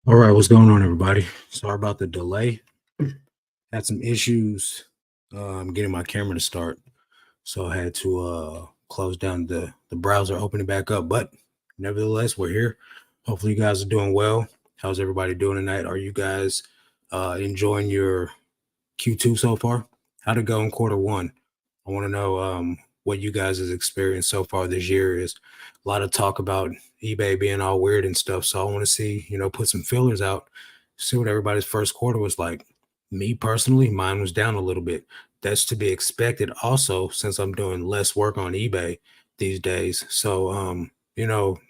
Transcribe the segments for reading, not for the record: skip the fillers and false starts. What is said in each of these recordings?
All right, what's going on, everybody? Sorry about the delay. Had some issues getting my camera to start, so I had to close down the browser, open it back up. But nevertheless, we're here. Hopefully, you guys are doing well. How's everybody doing tonight? Are you guys enjoying your Q2 so far? How'd it go in quarter one? I want to know what you guys has experienced so far this year. Is a lot of talk about eBay being all weird and stuff. So I want to see, put some fillers out, see what everybody's first quarter was like. Me personally, mine was down a little bit. That's to be expected also since I'm doing less work on eBay these days. So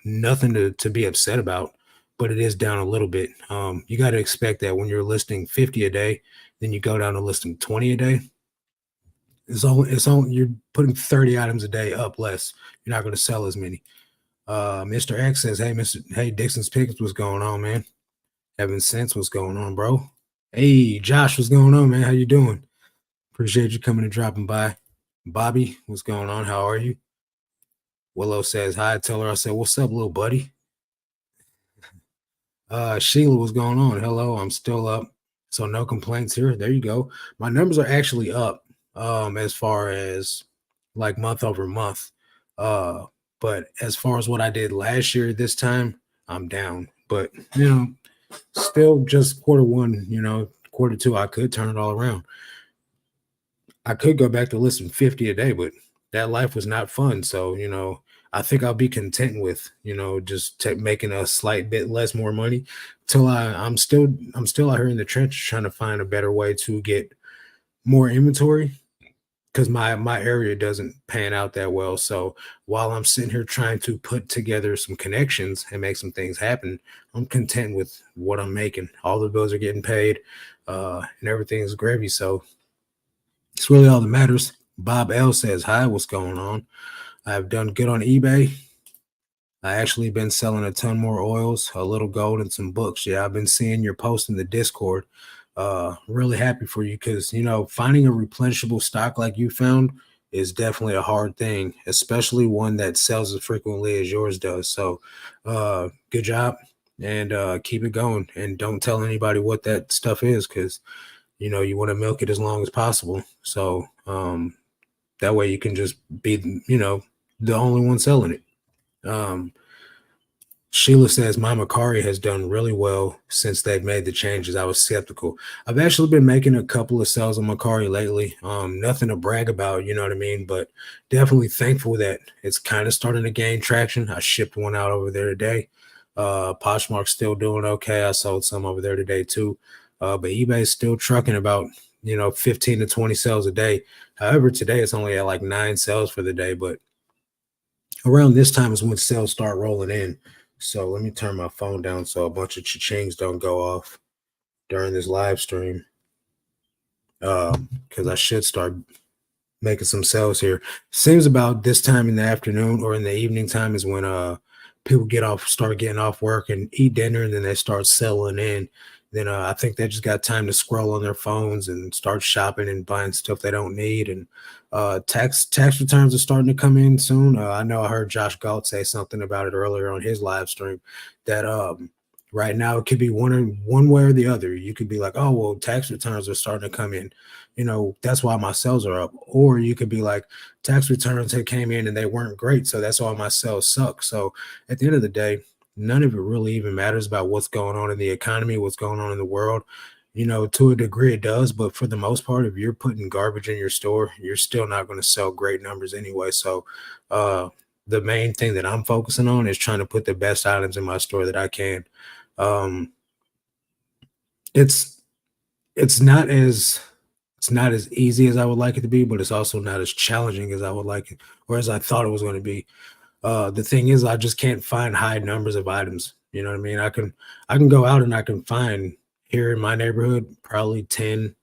nothing to be upset about, but it is down a little bit. You got to expect that when you're listing 50 a day, then you go down to listing 20 a day. It's only you're putting 30 items a day up less. You're not going to sell as many. Mr. X says, hey Dixon's Pickets, what's going on, man? Evan Sense, what's going on, bro? Hey Josh, what's going on, man? How you doing? Appreciate you coming and dropping by. Bobby, what's going on? How are you? Willow says hi. Tell her I said, what's up, little buddy? Sheila, what's going on? Hello, I'm still up. So no complaints here. There you go. My numbers are actually up as far as like month over month. Uh but as far as what I did last year this time, I'm down. But still just quarter one, quarter two, I could turn it all around. I could go back to listing 50 a day, but that life was not fun. So, I think I'll be content with, just making a slight bit less more money till I'm still out here in the trenches trying to find a better way to get more inventory because my area doesn't pan out that well. So while I'm sitting here trying to put together some connections and make some things happen, I'm content with what I'm making. All the bills are getting paid, and everything's gravy. So it's really all that matters. Bob L says, hi, what's going on? I've done good on eBay. I actually been selling a ton more oils, a little gold, and some books. Yeah, I've been seeing your post in the Discord. Really happy for you because finding a replenishable stock like you found is definitely a hard thing, especially one that sells as frequently as yours does. So, good job, and keep it going. And don't tell anybody what that stuff is because you want to milk it as long as possible. So, that way you can just be, the only one selling it. Um, Sheila says my Macari has done really well since they've made the changes. I was skeptical. I've actually been making a couple of sales on Macari lately. Nothing to brag about, you know what I mean? But definitely thankful that it's kind of starting to gain traction. I shipped one out over there today. Poshmark's still doing okay. I sold some over there today too. But eBay's still trucking about 15 to 20 sales a day. However, today it's only at like 9 sales for the day, but around this time is when sales start rolling in. So let me turn my phone down so a bunch of cha-chings don't go off during this live stream. Because I should start making some sales here. Seems about this time in the afternoon or in the evening time is when people start getting off work and eat dinner, and then they start settling in. Then I think they just got time to scroll on their phones and start shopping and buying stuff they don't need. And tax returns are starting to come in soon. I know I heard Josh Galt say something about it earlier on his live stream that right now it could be one way or the other. You could be like, oh well, tax returns are starting to come in. That's why my sales are up. Or you could be like, tax returns had came in and they weren't great, so that's why my sales suck. So at the end of the day, none of it really even matters about what's going on in the economy, what's going on in the world. To a degree it does, but for the most part, if you're putting garbage in your store, you're still not going to sell great numbers anyway. So the main thing that I'm focusing on is trying to put the best items in my store that I can. Um, it's it's not as it's not as easy as I would like it to be, but it's also not as challenging as I would like it, or as I thought it was going to be. The thing is, I just can't find high numbers of items. You know what I mean? I can go out and I can find here in my neighborhood probably 10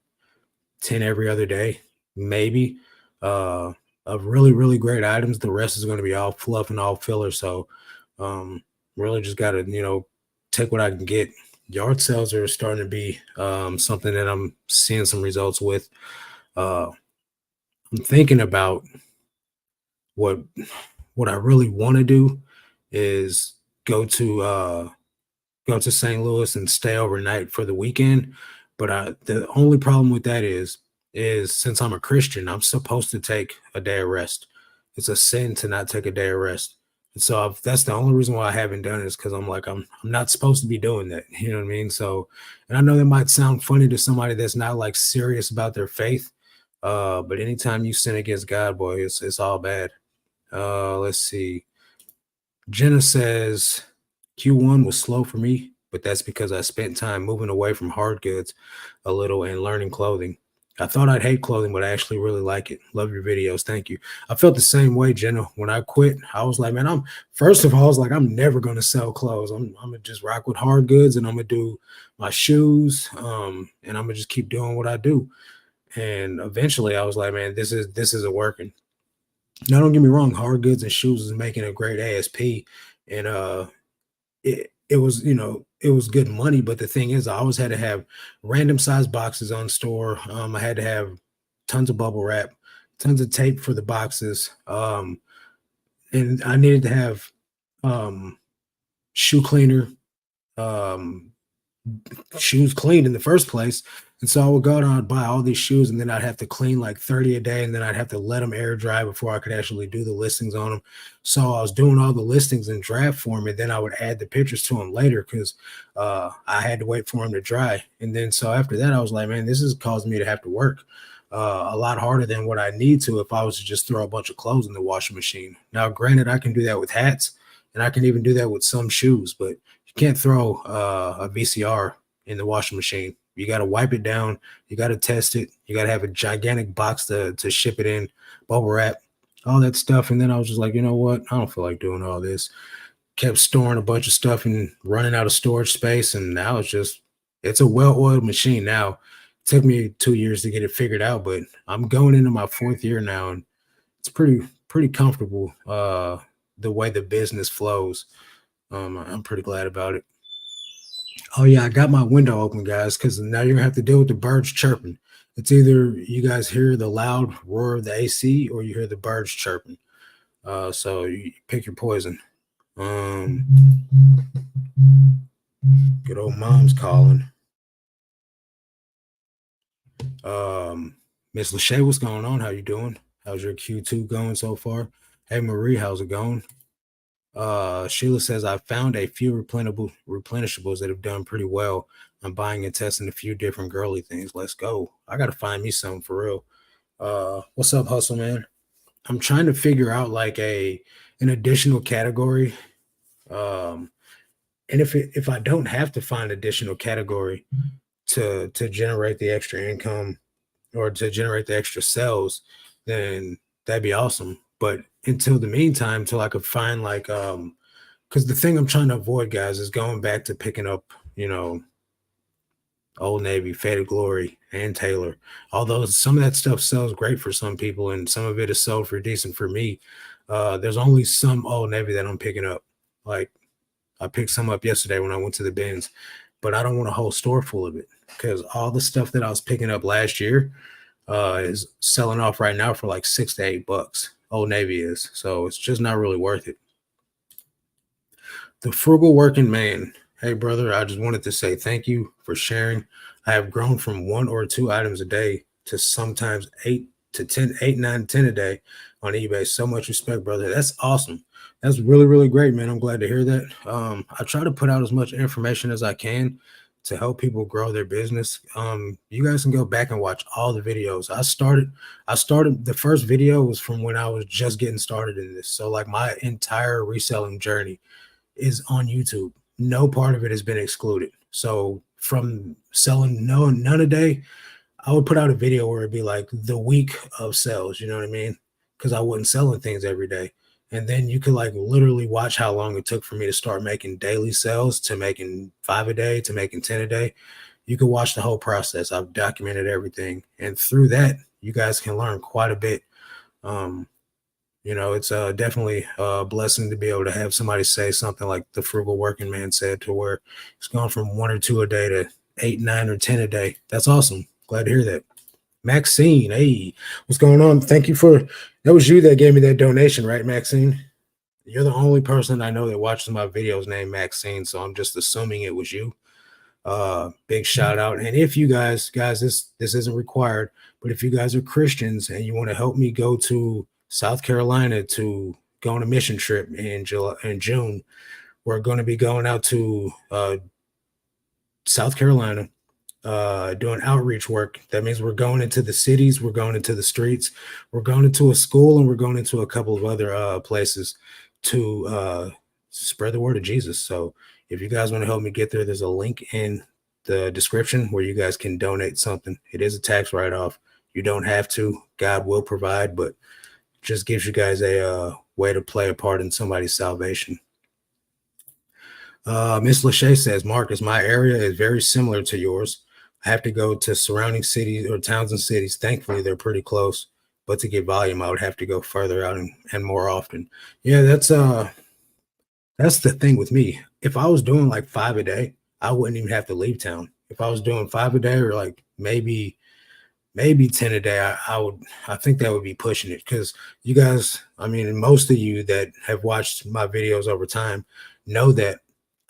every other day, maybe, uh, of really, really great items. The rest is going to be all fluff and all filler. So, um, really just got to, take what I can get. Yard sales are starting to be something that I'm seeing some results with. Uh, I'm thinking about what what I really want to do is go to go to St. Louis and stay overnight for the weekend. But the only problem with that is since I'm a Christian, I'm supposed to take a day of rest. It's a sin to not take a day of rest. And so that's the only reason why I haven't done it is because I'm not supposed to be doing that. You know what I mean? So, and I know that might sound funny to somebody that's not like serious about their faith. But anytime you sin against God, boy, it's all bad. Let's see. Jenna says Q1 was slow for me, but that's because I spent time moving away from hard goods a little and learning clothing. I thought I'd hate clothing, but I actually really like it. Love your videos. Thank you. I felt the same way, Jenna. When I quit, I was like, man, I'm first of all, I was like, I'm never gonna sell clothes. I'm gonna just rock with hard goods and I'm gonna do my shoes. And I'm gonna just keep doing what I do. And eventually I was like, man, this isn't working. Now don't get me wrong, hard goods and shoes is making a great ASP. And it was, it was good money, but the thing is I always had to have random size boxes on store. I had to have tons of bubble wrap, tons of tape for the boxes. And I needed to have um shoe cleaner, um shoes cleaned in the first place. And so I would go down and buy all these shoes, and then I'd have to clean like 30 a day, and then I'd have to let them air dry before I could actually do the listings on them. So I was doing all the listings in draft form, and then I would add the pictures to them later because I had to wait for them to dry. And then so after that, I was like, man, this is causing me to have to work a lot harder than what I need to if I was to just throw a bunch of clothes in the washing machine. Now, granted, I can do that with hats, and I can even do that with some shoes, but you can't throw a VCR in the washing machine. You got to wipe it down. You got to test it. You got to have a gigantic box to ship it in, bubble wrap, all that stuff. And then I was just like, you know what? I don't feel like doing all this. Kept storing a bunch of stuff and running out of storage space. And now it's a well-oiled machine now. It took me 2 years to get it figured out, but I'm going into my fourth year now, and it's pretty comfortable the way the business flows. I'm pretty glad about it. Oh yeah, I got my window open, guys, because now you're gonna have to deal with the birds chirping. It's either you guys hear the loud roar of the AC or you hear the birds chirping. So you pick your poison. Um, Good old mom's calling. Miss Lachey, what's going on? How you doing? How's your Q2 going so far? Hey Marie, how's it going? Sheila says I found a few replenishables that have done pretty well. I'm buying and testing a few different girly things. Let's go. I gotta find me something for real. What's up, hustle man? I'm trying to figure out like an additional category. Um, and if I don't have to find additional category to generate the extra income or to generate the extra sales, then that'd be awesome. But until the meantime, till I could find like because the thing I'm trying to avoid, guys, is going back to picking up, Old Navy, Faded Glory, and Taylor. Although some of that stuff sells great for some people, and some of it is sold for decent for me. There's only some Old Navy that I'm picking up. Like I picked some up yesterday when I went to the bins, but I don't want a whole store full of it because all the stuff that I was picking up last year is selling off right now for like $6 to $8. Old Navy is, so it's just not really worth it. The frugal working man. Hey, brother, I just wanted to say thank you for sharing. I have grown from 1 or 2 items a day to sometimes 8, 9, 10 a day on eBay. So much respect, brother. That's awesome. That's really, really great, man. I'm glad to hear that. I try to put out as much information as I can to help people grow their business. You guys can go back and watch all the videos. I started the first video was from when I was just getting started in this. So like my entire reselling journey is on YouTube. No part of it has been excluded. So from selling none a day, I would put out a video where it'd be like the week of sales, you know what I mean? Because I wasn't selling things every day. And then you could like literally watch how long it took for me to start making daily sales to making 5 a day to making 10 a day. You could watch the whole process. I've documented everything. And through that, you guys can learn quite a bit. It's definitely a blessing to be able to have somebody say something like the frugal working man said, to where it's gone from 1 or 2 a day to 8, 9, or 10 a day. That's awesome. Glad to hear that. Maxine, hey, what's going on? Thank you that was you that gave me that donation, right, Maxine? You're the only person I know that watches my videos named Maxine, so I'm just assuming it was you. Big shout out. And if you guys, this isn't required, but if you guys are Christians and you want to help me go to South Carolina to go on a mission trip in June, we're going to be going out to South Carolina, doing outreach work. That means we're going into the cities, we're going into the streets, we're going into a school, and we're going into a couple of other places to spread the word of Jesus. So if you guys want to help me get there, there's a link in the description where you guys can donate something. It is a tax write-off. You don't have to. God will provide, but just gives you guys a way to play a part in somebody's salvation. Miss Lachey says, Marcus, my area is very similar to yours. I have to go to surrounding cities or towns and cities. Thankfully, they're pretty close. But to get volume, I would have to go further out and more often. Yeah, that's the thing with me. If I was doing like 5 a day, I wouldn't even have to leave town. If I was doing 5 a day or like maybe 10 a day, I think that would be pushing it, because you guys, I mean, most of you that have watched my videos over time know that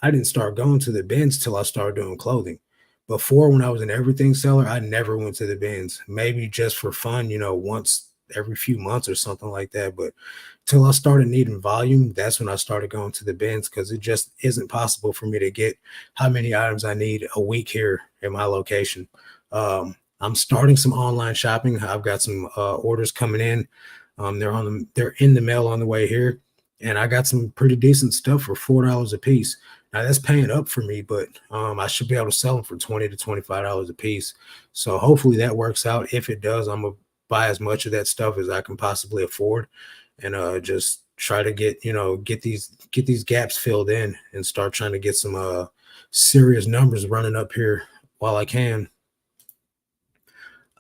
I didn't start going to the bins till I started doing clothing. Before, when I was an everything seller, I never went to the bins, maybe just for fun, once every few months or something like that. But till I started needing volume, that's when I started going to the bins, because it just isn't possible for me to get how many items I need a week here in my location. I'm starting some online shopping. I've got some orders coming in. They're in the mail on the way here, and I got some pretty decent stuff for $4 a piece. Now that's paying up for me, but I should be able to sell them for $20 to $25 a piece. So hopefully that works out. If it does, I'm gonna buy as much of that stuff as I can possibly afford, and just try to get these gaps filled in and start trying to get some serious numbers running up here while I can.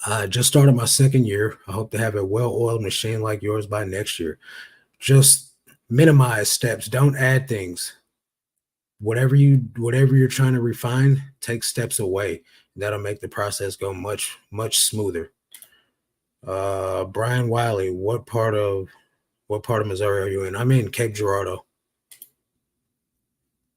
I just started my second year. I hope to have a well-oiled machine like yours by next year. Just minimize steps. Don't add things. Whatever you're trying to refine, take steps away. That'll make the process go much smoother. Brian Wiley, what part of Missouri are you in? I'm in Cape Girardeau.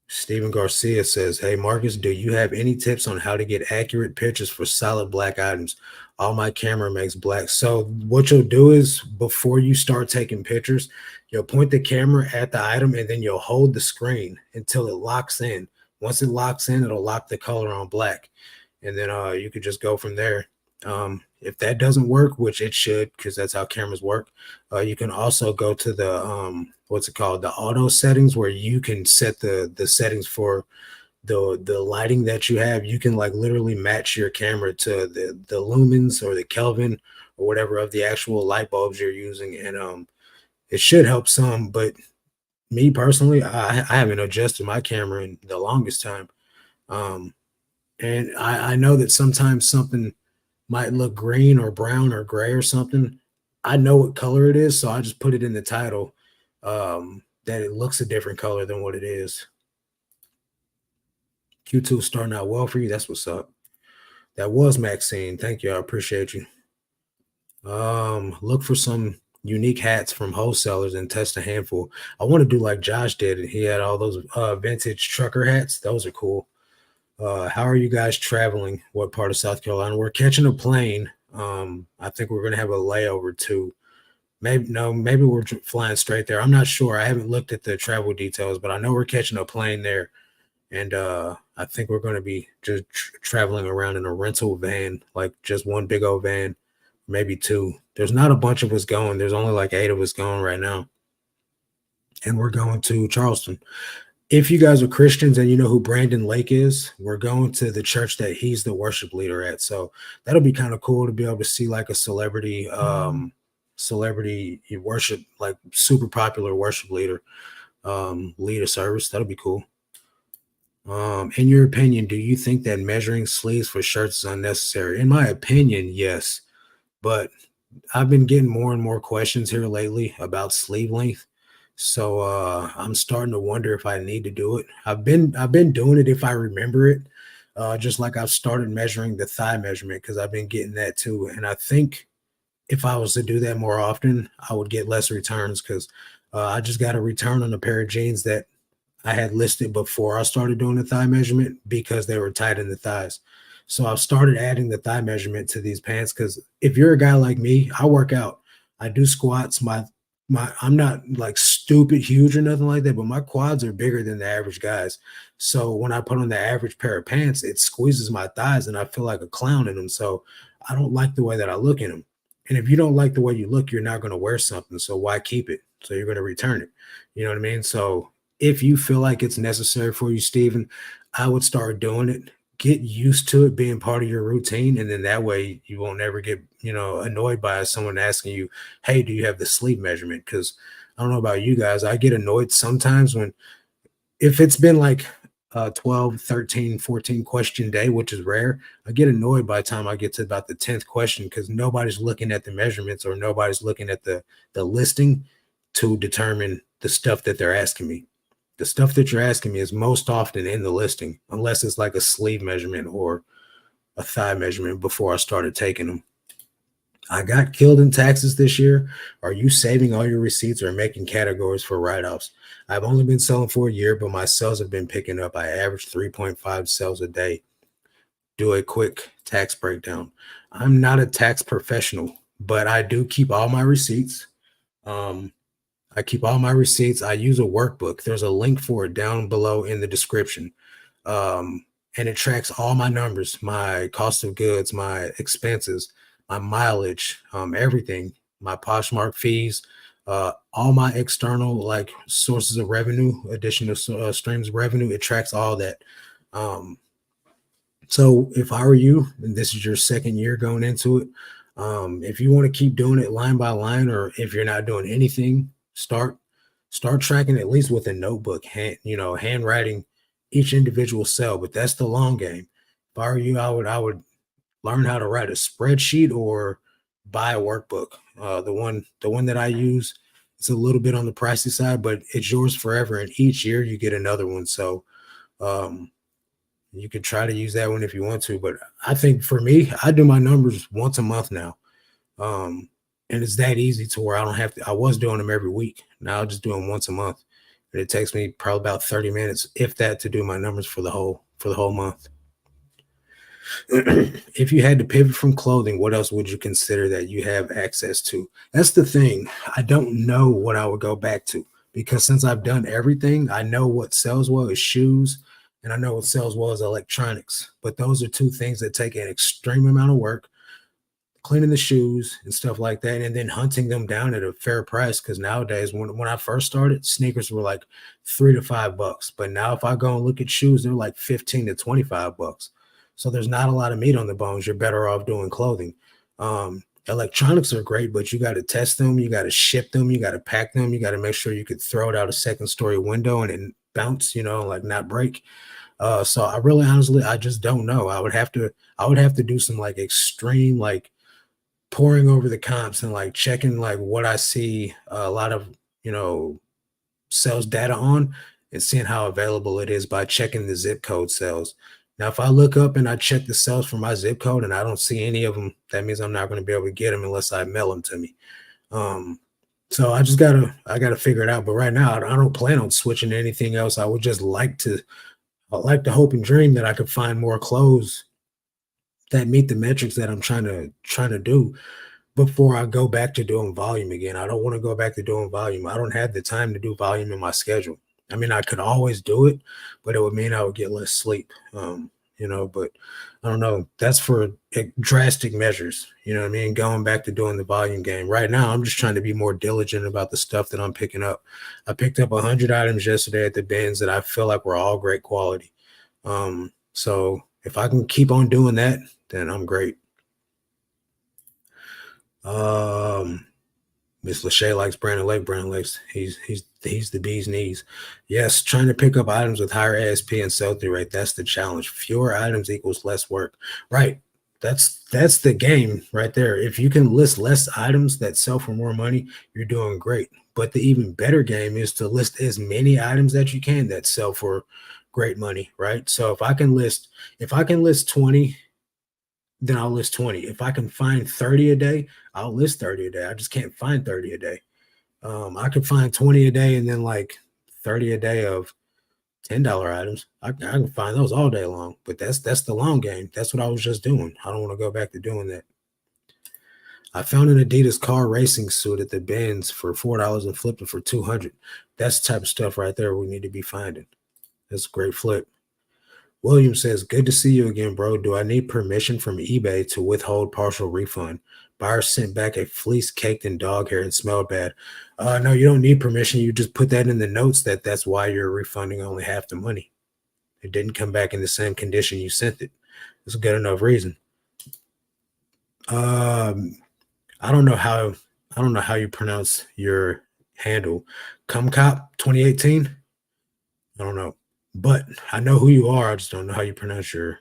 Steven Garcia says, Hey Marcus, do you have any tips on how to get accurate pictures for solid black items? All my camera makes black. So what you'll do is, before you start taking pictures, you'll point the camera at the item and then you'll hold the screen until it locks in. Once it locks in, it'll lock the color on black. And then you could just go from there. If that doesn't work, which it should, because that's how cameras work, you can also go to the what's it called, the auto settings, where you can set the settings for the lighting that you have. You can like literally match your camera to the lumens or the Kelvin or whatever of the actual light bulbs you're using, and it should help some. But me personally, I haven't adjusted my camera in the longest time, and I know that sometimes something might look green or brown or gray or something. I know what color it is, so I just put it in the title, that it looks a different color than what it is. Q2 starting out well for you. That's what's up. That was Maxine. Thank you. I appreciate you. Look for some unique hats from wholesalers and test a handful. I want to do like Josh did. He had all those vintage trucker hats. Those are cool. How are you guys traveling? What part of South Carolina? We're catching a plane. I think we're gonna have a layover too. Maybe we're flying straight there. I'm not sure. I haven't looked at the travel details, but I know we're catching a plane there, and I think we're gonna be just traveling around in a rental van, like just one big old van, maybe two. There's not a bunch of us going. There's only like 8 of us going right now, and we're going to Charleston. If you guys are Christians and you know who Brandon Lake is, we're going to the church that he's the worship leader at. So that'll be kind of cool to be able to see like a celebrity worship, like super popular worship leader, lead a service. That'll be cool. In your opinion, do you think that measuring sleeves for shirts is unnecessary? In my opinion, yes. But I've been getting more and more questions here lately about sleeve length. So I'm starting to wonder if I need to do it. I've been doing it if I remember it. Just like I've started measuring the thigh measurement, because I've been getting that too. And I think if I was to do that more often, I would get less returns, because I just got a return on a pair of jeans that I had listed before I started doing the thigh measurement because they were tight in the thighs. So I've started adding the thigh measurement to these pants because if you're a guy like me, I work out. I do squats. My I'm not like stupid huge or nothing like that, but my quads are bigger than the average guys. So when I put on the average pair of pants, it squeezes my thighs and I feel like a clown in them. So I don't like the way that I look in them. And if you don't like the way you look, you're not going to wear something. So why keep it? So you're going to return it. You know what I mean? So if you feel like it's necessary for you, Steven, I would start doing it. Get used to it being part of your routine, and then that way you won't ever get, annoyed by someone asking you, "Hey, do you have the sleep measurement?" Because I don't know about you guys, I get annoyed sometimes when if it's been like a 12, 13, 14 question day, which is rare, I get annoyed by the time I get to about the 10th question because nobody's looking at the measurements or nobody's looking at the listing to determine the stuff that they're asking me. The stuff that you're asking me is most often in the listing, unless it's like a sleeve measurement or a thigh measurement before I started taking them. I got killed in taxes this year. Are you saving all your receipts or making categories for write offs? I've only been selling for a year, but my sales have been picking up. I average 3.5 sales a day. Do a quick tax breakdown. I'm not a tax professional, but I do keep all my receipts. Um, I keep all my receipts. I use a workbook. There's a link for it down below in the description. Um, and it tracks all my numbers, my cost of goods, my expenses, my mileage, everything, my Poshmark fees, all my external like sources of revenue, additional streams of revenue. It tracks all that. Um, so if I were you, and this is your second year going into it, if you want to keep doing it line by line, or if you're not doing anything, start tracking at least with a notebook, handwriting each individual cell. But that's the long game. If I were you, I would learn how to write a spreadsheet or buy a workbook. The one that I use, it's a little bit on the pricey side, but it's yours forever, and each year you get another one. So um, you could try to use that one if you want to, but I think for me, I do my numbers once a month now. Um, and it's that easy to where I don't have to. I was doing them every week. Now I just do them once a month. And it takes me probably about 30 minutes, if that, to do my numbers for the whole month. If you had to pivot from clothing, what else would you consider that you have access to? That's the thing. I don't know what I would go back to because since I've done everything, I know what sells well is shoes and I know what sells well is electronics. But those are two things that take an extreme amount of work, cleaning the shoes and stuff like that, and then hunting them down at a fair price. Because nowadays, when I first started, sneakers were like $3 to $5, but now if I go and look at shoes, they're like 15 to 25 bucks. So there's not a lot of meat on the bones. You're better off doing clothing. Electronics are great, but you got to test them, you got to ship them, you got to pack them, you got to make sure you could throw it out a second story window and then bounce, like not break. So I really honestly I just don't know. I would have to do some like extreme like poring over the comps and like checking like what I see a lot of you know sales data on and seeing how available it is by checking the zip code sales. Now, if I look up and I check the sales for my zip code and I don't see any of them, that means I'm not going to be able to get them unless I mail them to me. Um, so I gotta figure it out. But right now, I don't plan on switching to anything else. I like to hope and dream that I could find more clothes that meet the metrics that I'm trying to do before I go back to doing volume again. I don't want to go back to doing volume. I don't have the time to do volume in my schedule. I mean, I could always do it, but it would mean I would get less sleep. But I don't know. That's for drastic measures. You know what I mean? Going back to doing the volume game. Right now, I'm just trying to be more diligent about the stuff that I'm picking up. I picked up 100 items yesterday at the bins that I feel like were all great quality. So if I can keep on doing that, then I'm great. Um, Miss Lachey likes Brandon Lake. Brandon Lake's he's the bee's knees. Yes, trying to pick up items with higher ASP and sell-through rate. That's the challenge. Fewer items equals less work. Right. That's the game right there. If you can list less items that sell for more money, you're doing great. But the even better game is to list as many items that you can that sell for great money, right? So if I can list 20, then I'll list 20. If I can find 30 a day, I'll list 30 a day. I just can't find 30 a day. I could find 20 a day and then like 30 a day of $10 items. I can find those all day long, but that's the long game. That's what I was just doing. I don't want to go back to doing that. I found an Adidas car racing suit at the bins for $4 and flipped it for 200. That's the type of stuff right there we need to be finding. That's a great flip. William says, "Good to see you again, bro. Do I need permission from eBay to withhold partial refund? Buyer sent back a fleece caked in dog hair and smelled bad." No, you don't need permission. You just put that in the notes that that's why you're refunding only half the money. It didn't come back in the same condition you sent it. It's a good enough reason. Um, I don't know how you pronounce your handle. Cumcop 2018. I don't know, but I know who you are. I just don't know how you pronounce your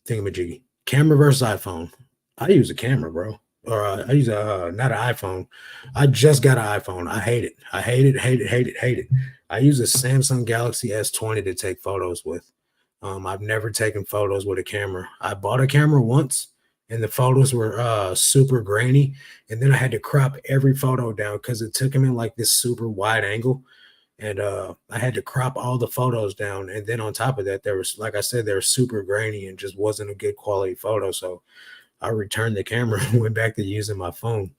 thingamajiggy. Camera versus iPhone. I use a camera, bro. Or I use a not an iPhone. I just got an iPhone. I hate it. I hate it. Hate it. Hate it. Hate it. I use a Samsung Galaxy S20 to take photos with. I've never taken photos with a camera. I bought a camera once, and the photos were super grainy, and then I had to crop every photo down because it took them in like this super wide angle, and I had to crop all the photos down. And then on top of that, there was, like I said, they were super grainy and just wasn't a good quality photo. So I returned the camera and went back to using my phone.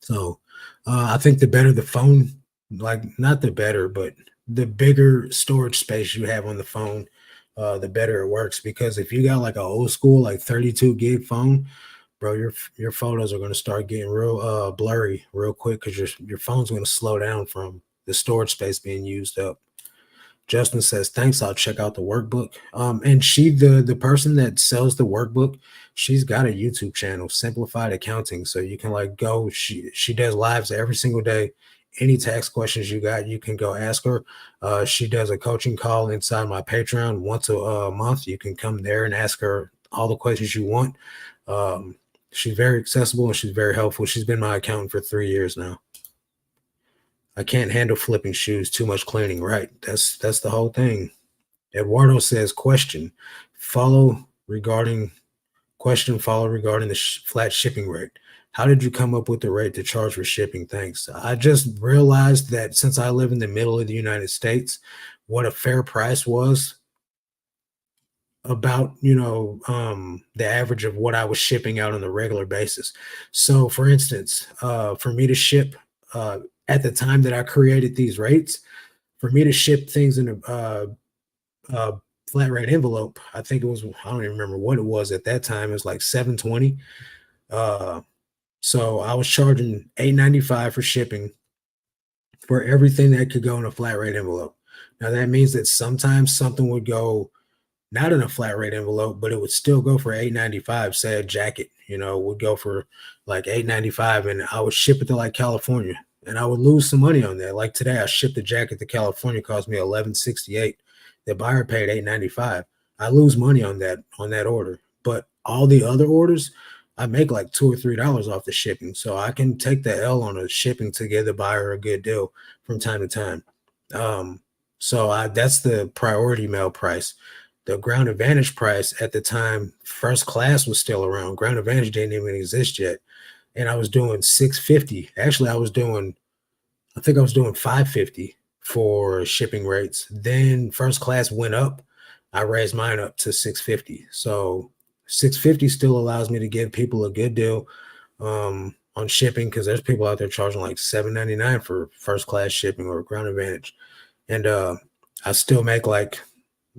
So I think the better the phone, like not the better, but the bigger storage space you have on the phone, the better it works. Because if you got like an old school, like 32 gig phone, bro, your photos are going to start getting real blurry real quick because your phone's going to slow down from the storage space being used up. Justin says, "Thanks. I'll check out the workbook." And the person that sells the workbook, she's got a YouTube channel, Simplified Accounting. So you can like go. She does lives every single day. Any tax questions you got, you can go ask her. She does a coaching call inside my Patreon once a month. You can come there and ask her all the questions you want. She's very accessible and she's very helpful. She's been my accountant for 3 years now. I can't handle flipping shoes, too much cleaning. Right. That's the whole thing. Eduardo says, follow regarding follow regarding the flat shipping rate. How did you come up with the rate to charge for shipping? Thanks. I just realized that since I live in the middle of the United States, what a fair price was about, the average of what I was shipping out on a regular basis. So for instance, for me to ship at the time that I created these rates, for me to ship things in a flat rate envelope, I think it was, I don't even remember what it was at that time. It was like 720. Uh, so I was charging 895 for shipping for everything that could go in a flat rate envelope. Now that means that sometimes something would go not in a flat rate envelope, but it would still go for 895. Say a jacket, would go for like 895, and I would ship it to like California, and I would lose some money on that. Like today, I shipped the jacket to California, cost me 1168. The buyer paid 895. I lose money on that order, but all the other orders, I make like $2 or $3 off the shipping, so I can take the L on a shipping to give the buyer a good deal from time to time. So that's the priority mail price. The Ground Advantage price at the time, first class was still around. Ground Advantage didn't even exist yet. And I was doing 650. Actually, I think I was doing 550 for shipping rates. Then first class went up. I raised mine up to 650. So 650 still allows me to give people a good deal on shipping, because there's people out there charging like $7.99 for first class shipping or Ground Advantage. And I still make like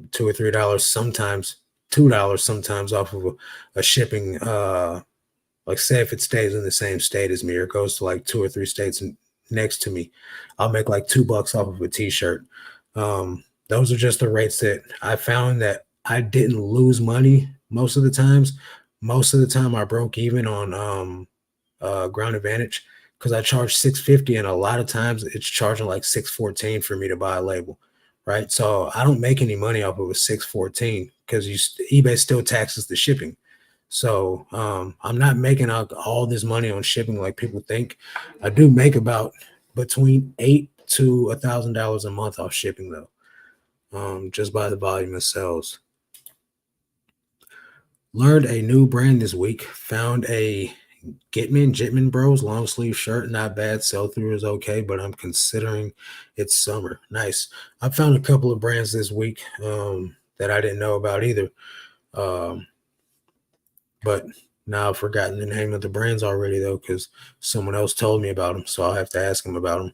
$2 or $3 sometimes, $2 sometimes off of a shipping. Like say if it stays in the same state as me or goes to like 2 or 3 states next to me, I'll make like $2 off of a t-shirt. Those are just the rates that I found that I didn't lose money most of the times. Most of the time I broke even on Ground Advantage because I charge 650, and a lot of times it's charging like 614 for me to buy a label. Right. So I don't make any money off of a 614 because eBay still taxes the shipping. So I'm not making out all this money on shipping like people think. I do make about between $800 to $1,000 a month off shipping though, just by the volume of sales. Learned a new brand this week. Found a Jitman Bros, long sleeve shirt, not bad. Sell through is okay, but I'm considering it's summer. Nice. I found a couple of brands this week that I didn't know about either. Um, but now I've forgotten the name of the brands already though, because someone else told me about them, so I'll have to ask them about them.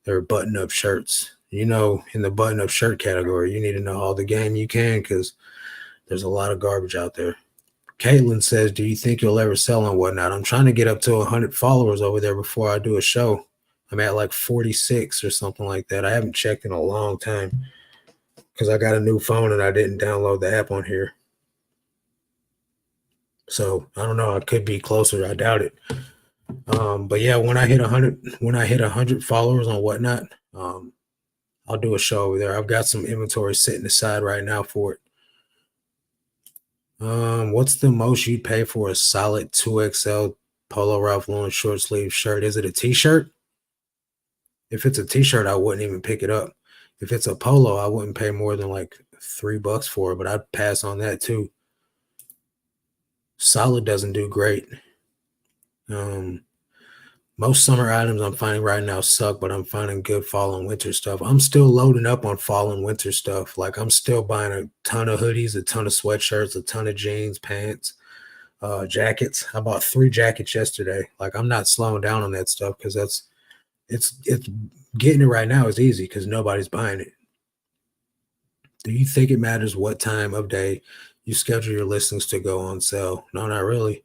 They're button-up shirts. You know, in the button-up shirt category, you need to know all the game you can because there's a lot of garbage out there. Caitlin says, "Do you think you'll ever sell on Whatnot?" I'm trying to get up to 100 followers over there before I do a show. I'm at like 46 or something like that. I haven't checked in a long time because I got a new phone and I didn't download the app on here. So I don't know. I could be closer. I doubt it. But yeah, when I hit 100 followers on Whatnot, I'll do a show over there. I've got some inventory sitting aside right now for it. What's the most you'd pay for a solid 2XL Polo Ralph Lauren short sleeve shirt? Is it a t-shirt? If it's a t-shirt, I wouldn't even pick it up. If it's a polo, I wouldn't pay more than like $3 for it, but I'd pass on that too. Solid doesn't do great. Most summer items I'm finding right now suck, but I'm finding good fall and winter stuff. I'm still loading up on fall and winter stuff. Like I'm still buying a ton of hoodies, a ton of sweatshirts, a ton of jeans, pants, jackets. I bought 3 jackets yesterday. Like I'm not slowing down on that stuff because it's getting it right now is easy because nobody's buying it. Do you think it matters what time of day you schedule your listings to go on sale? No, not really.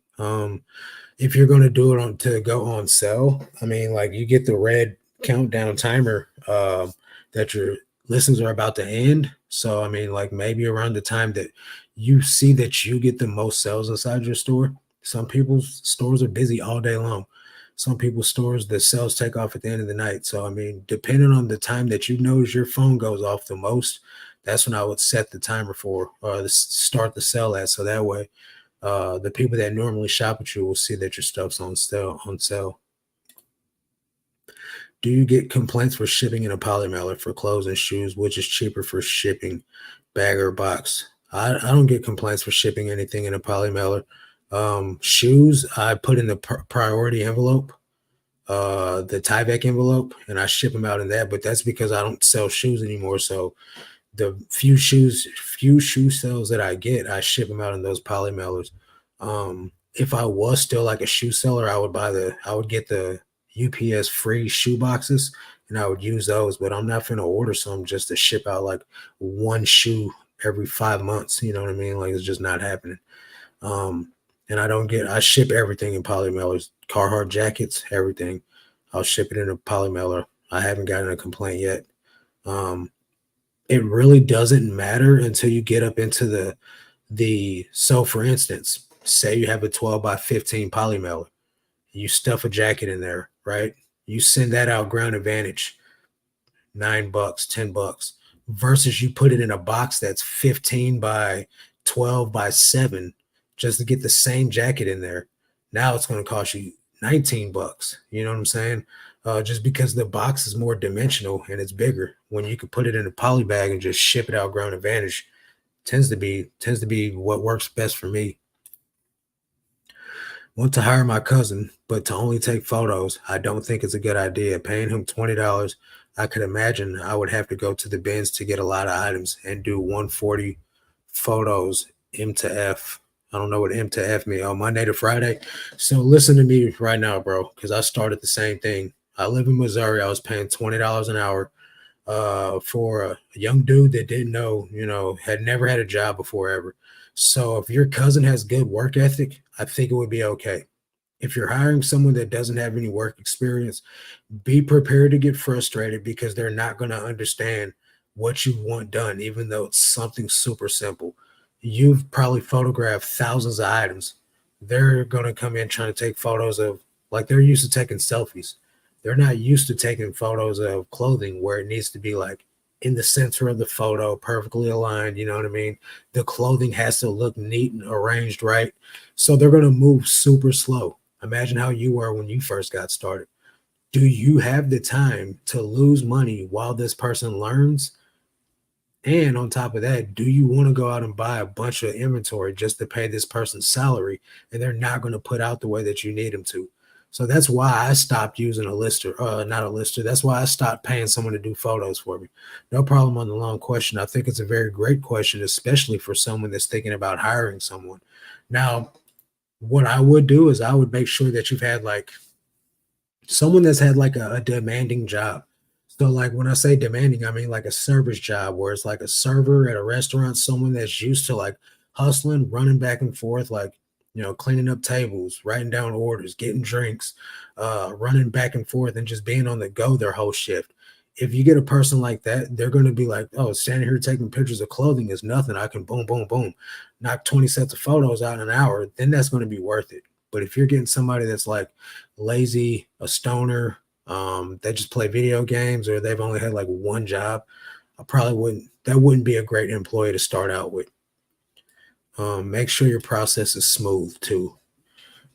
If you're going to do it to go on sale, I mean, like you get the red countdown timer that your listings are about to end. So, I mean, like maybe around the time that you see that you get the most sales inside your store. Some people's stores are busy all day long. Some people's stores, the sales take off at the end of the night. So, I mean, depending on the time that you notice your phone goes off the most, that's when I would set the timer for or start the sell at. So that way, the people that normally shop with you will see that your stuff's on sale. Do you get complaints for shipping in a poly mailer for clothes and shoes? Which is cheaper for shipping, bag or box? I don't get complaints for shipping anything in a poly mailer. Shoes, I put in the priority envelope, the Tyvek envelope, and I ship them out in that. But that's because I don't sell shoes anymore. So the few shoe sales that I get, I ship them out in those poly mailers. If I was still like a shoe seller, I would get the UPS free shoe boxes and I would use those, but I'm not going to order some just to ship out like one shoe every 5 months. You know what I mean? Like it's just not happening. And I ship everything in poly mailers, Carhartt jackets, everything. I'll ship it in a poly mailer. I haven't gotten a complaint yet. It really doesn't matter until you get up into so for instance, say you have a 12 by 15 poly mailer, you stuff a jacket in there, right? You send that out ground advantage, $9, $10, versus you put it in a box that's 15 by 12 by 7 just to get the same jacket in there. Now it's going to cost you $19. You know what I'm saying? Just because the box is more dimensional and it's bigger. When you can put it in a poly bag and just ship it out ground advantage, tends to be what works best for me. Want to hire my cousin, but to only take photos, I don't think it's a good idea. Paying him $20, I could imagine I would have to go to the bins to get a lot of items and do 140 photos, M to F. I don't know what M to F means. Oh, Monday to Friday. So listen to me right now, bro, because I started the same thing. I live in Missouri. I was paying $20 an hour for a young dude that didn't know, had never had a job before ever. So if your cousin has good work ethic, I think it would be okay. If you're hiring someone that doesn't have any work experience, be prepared to get frustrated because they're not going to understand what you want done, even though it's something super simple. You've probably photographed thousands of items. They're going to come in trying to take photos of, like they're used to taking selfies. They're not used to taking photos of clothing where it needs to be like in the center of the photo, perfectly aligned. You know what I mean? The clothing has to look neat and arranged right. So they're going to move super slow. Imagine how you were when you first got started. Do you have the time to lose money while this person learns? And on top of that, do you want to go out and buy a bunch of inventory just to pay this person's salary and they're not going to put out the way that you need them to? So that's why I stopped using a lister, not a lister. That's why I stopped paying someone to do photos for me. No problem on the long question. I think it's a very great question, especially for someone that's thinking about hiring someone. Now, what I would do is I would make sure that you've had like someone that's had like a demanding job. So like when I say demanding, I mean like a service job where it's like a server at a restaurant, someone that's used to like hustling, running back and forth, like cleaning up tables, writing down orders, getting drinks, running back and forth, and just being on the go their whole shift. If you get a person like that, they're going to be like, oh, standing here taking pictures of clothing is nothing. I can boom, boom, boom, knock 20 sets of photos out in an hour. Then that's going to be worth it. But if you're getting somebody that's like lazy, a stoner, they just play video games, or they've only had like one job, I probably wouldn't. That wouldn't be a great employee to start out with. Make sure your process is smooth too.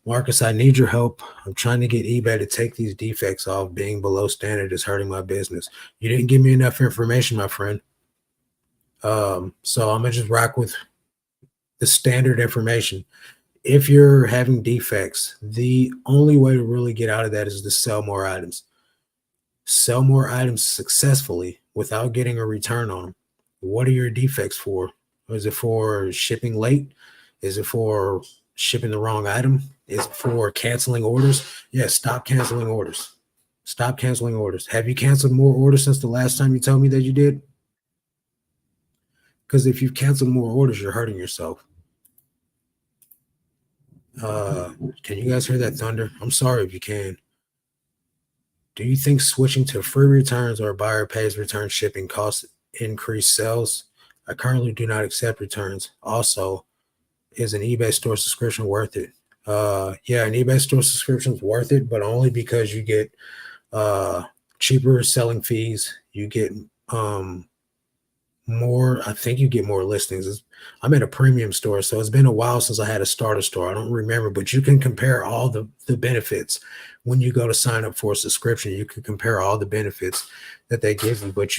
Marcus, I need your help. I'm trying to get eBay to take these defects off. Being below standard is hurting my business. You didn't give me enough information, my friend. So I'm gonna just rock with the standard information. If you're having defects, the only way to really get out of that is to sell more items. Sell more items successfully without getting a return on them. What are your defects for? Is it for shipping late? Is it for shipping the wrong item? Is it for canceling orders? Yes, stop canceling orders. Stop canceling orders. Have you canceled more orders since the last time you told me that you did? Because if you've canceled more orders, you're hurting yourself. Can you guys hear that thunder? I'm sorry if you can. Do you think switching to free returns or buyer pays return shipping costs increased sales? I currently do not accept returns. Also, is an eBay store subscription worth it? Yeah, an eBay store subscription is worth it, but only because you get cheaper selling fees. You get more. I think you get more listings. I'm at a premium store, so it's been a while since I had a starter store. I don't remember, but you can compare all the benefits when you go to sign up for a subscription. You can compare all the benefits that they give you, but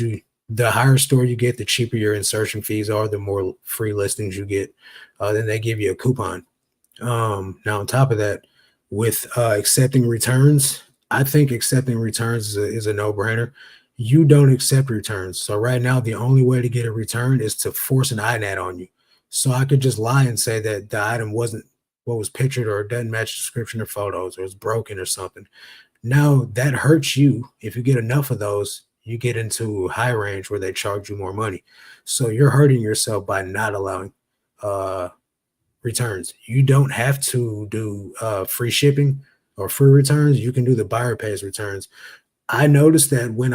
the higher store you get, the cheaper your insertion fees are, the more free listings you get. Then they give you a coupon. Now on top of that, with accepting returns, I think accepting returns is a no-brainer. You don't accept returns. So right now, the only way to get a return is to force an INAT on you. So I could just lie and say that the item wasn't what was pictured, or it doesn't match description or photos, or it's broken or something. Now that hurts you. If you get enough of those, you get into high range where they charge you more money. So you're hurting yourself by not allowing returns. You don't have to do free shipping or free returns. You can do the buyer pays returns. I noticed that when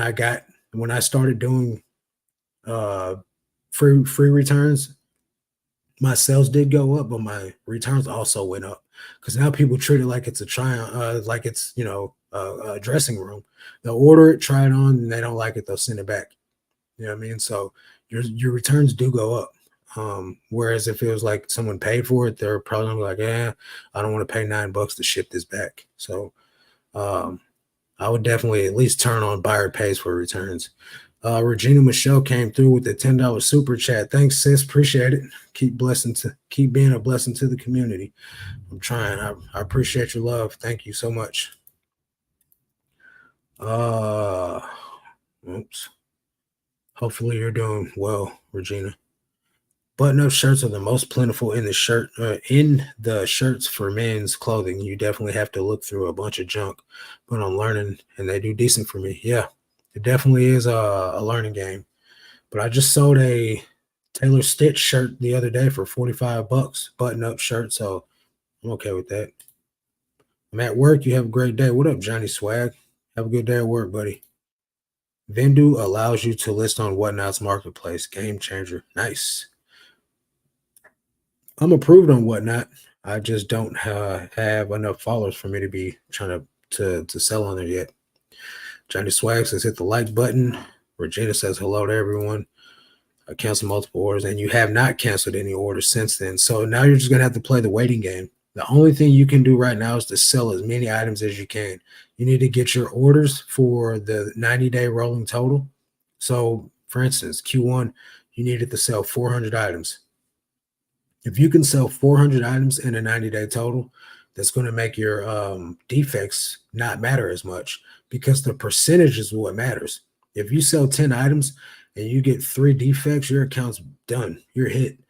I started doing uh, free returns, my sales did go up, but my returns also went up because now people treat it like it's a like it's a dressing room. They'll order it, try it on, and they don't like it, they'll send it back. You know what I mean? So your returns do go up. Whereas if it was like someone paid for it, they're probably gonna be like, yeah, I don't want to pay $9 to ship this back. So I would definitely at least turn on buyer pays for returns. Regina Michelle came through with the $10 super chat. Thanks, sis. Appreciate it. Keep being a blessing to the community. I'm trying. I appreciate your love. Thank you so much. Oops. Hopefully you're doing well, Regina. Button-up shirts are the most plentiful in the shirts for men's clothing. You definitely have to look through a bunch of junk, but I'm learning, and they do decent for me. Yeah, it definitely is a learning game. But I just sold a Taylor Stitch shirt the other day for $45, button-up shirt, so I'm okay with that. I'm at work. You have a great day. What up, Johnny Swag? Have a good day at work, buddy. Vendu allows you to list on Whatnot's marketplace. Game changer. Nice. I'm approved on Whatnot. I just don't have enough followers for me to be trying to sell on there yet. Johnny Swag says hit the like button. Regina says hello to everyone. I canceled multiple orders, and you have not canceled any orders since then. So now you're just gonna have to play the waiting game. The only thing you can do right now is to sell as many items as you can. You need to get your orders for the 90-day rolling total. So for instance, Q1, you needed to sell 400 items. If you can sell 400 items in a 90-day total, that's going to make your defects not matter as much, because the percentage is what matters. If you sell 10 items and you get 3 defects, your account's done. You're hit.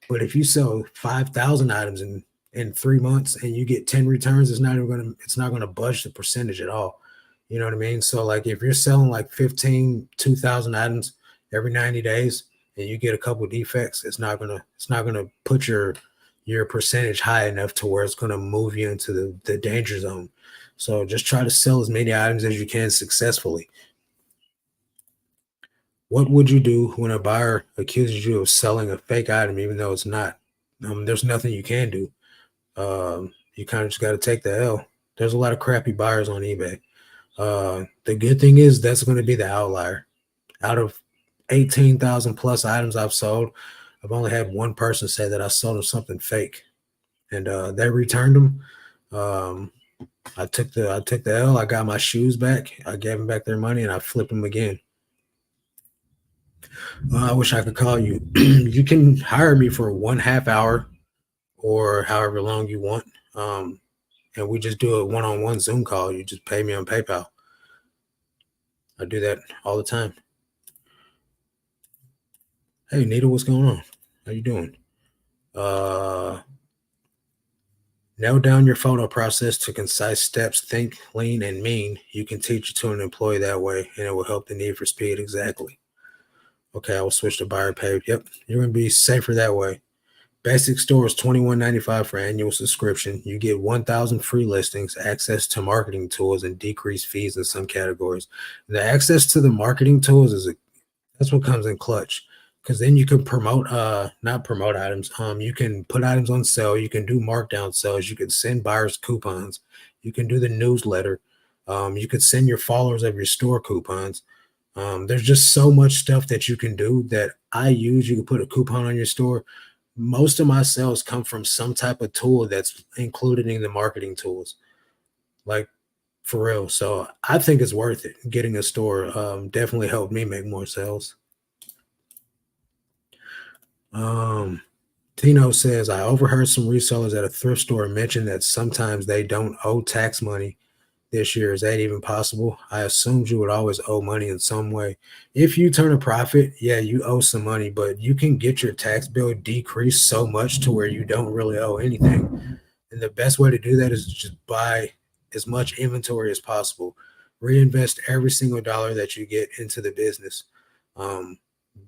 But if you sell 5,000 items in 3 months and you get 10 returns, it's not gonna budge the percentage at all. You know what I mean? So like if you're selling like 2,000 items every 90 days and you get a couple defects, it's not gonna put your percentage high enough to where it's gonna move you into the danger zone. So just try to sell as many items as you can successfully. What would you do when a buyer accuses you of selling a fake item, even though it's not? There's nothing you can do. You kind of just got to take the L. There's a lot of crappy buyers on eBay. The good thing is that's going to be the outlier. Out of 18,000 plus items I've sold, I've only had one person say that I sold them something fake, and they returned them. Um, I took the L. I got my shoes back. I gave them back their money, and I flipped them again. I wish I could call you. You can hire me for 1/2 hour or however long you want. And we just do a one-on-one Zoom call. You just pay me on PayPal. I do that all the time. Hey, Nita, what's going on? How you doing? Uh, Nail down your photo process to concise steps. Think lean and mean. You can teach it to an employee that way, and it will help the need for speed. Exactly. Okay, I will switch to buyer page. Yep, you're gonna be safer that way. Basic store is $21.95 for annual subscription. You get 1,000 free listings, access to marketing tools, and decreased fees in some categories. The access to the marketing tools that's what comes in clutch, because then you can not promote items. You can put items on sale. You can do markdown sales. You can send buyers coupons. You can do the newsletter. You could send your followers of your store coupons. There's just so much stuff that you can do that I use. You can put a coupon on your store. Most of my sales come from some type of tool that's included in the marketing tools, like for real. So I think it's worth it. Getting a store definitely helped me make more sales. Um, Tino says, I overheard some resellers at a thrift store mention that sometimes they don't owe tax money this year. Is that even possible? I assumed you would always owe money in some way. If you turn a profit, yeah, you owe some money, but you can get your tax bill decreased so much to where you don't really owe anything. And the best way to do that is just buy as much inventory as possible. Reinvest every single dollar that you get into the business. Um,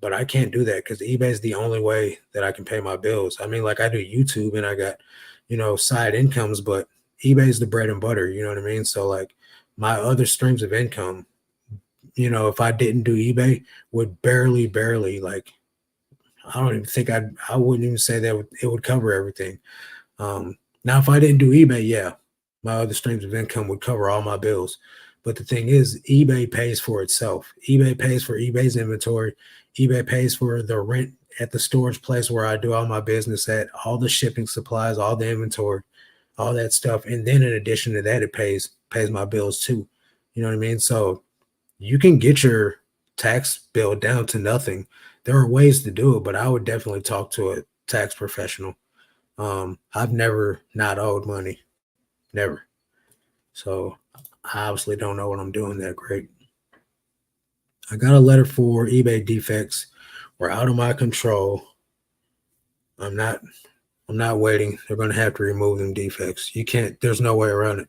but I can't do that because eBay is the only way that I can pay my bills. I mean, like I do YouTube and I got, side incomes, but eBay is the bread and butter. You know what I mean? So like my other streams of income, if I didn't do eBay, would barely like I don't even think I wouldn't even say that it would cover everything. Now, if I didn't do eBay, yeah, my other streams of income would cover all my bills. But the thing is, eBay pays for itself. eBay pays for eBay's inventory. eBay pays for the rent at the storage place where I do all my business at, all the shipping supplies, all the inventory, all that stuff. And then in addition to that, it pays my bills too. You know what I mean? So you can get your tax bill down to nothing. There are ways to do it, but I would definitely talk to a tax professional. I've never not owed money, never. So I obviously don't know what I'm doing that great. I got a letter for eBay defects. We're out of my control. I'm not waiting. They're gonna have to remove them defects. You can't, there's no way around it.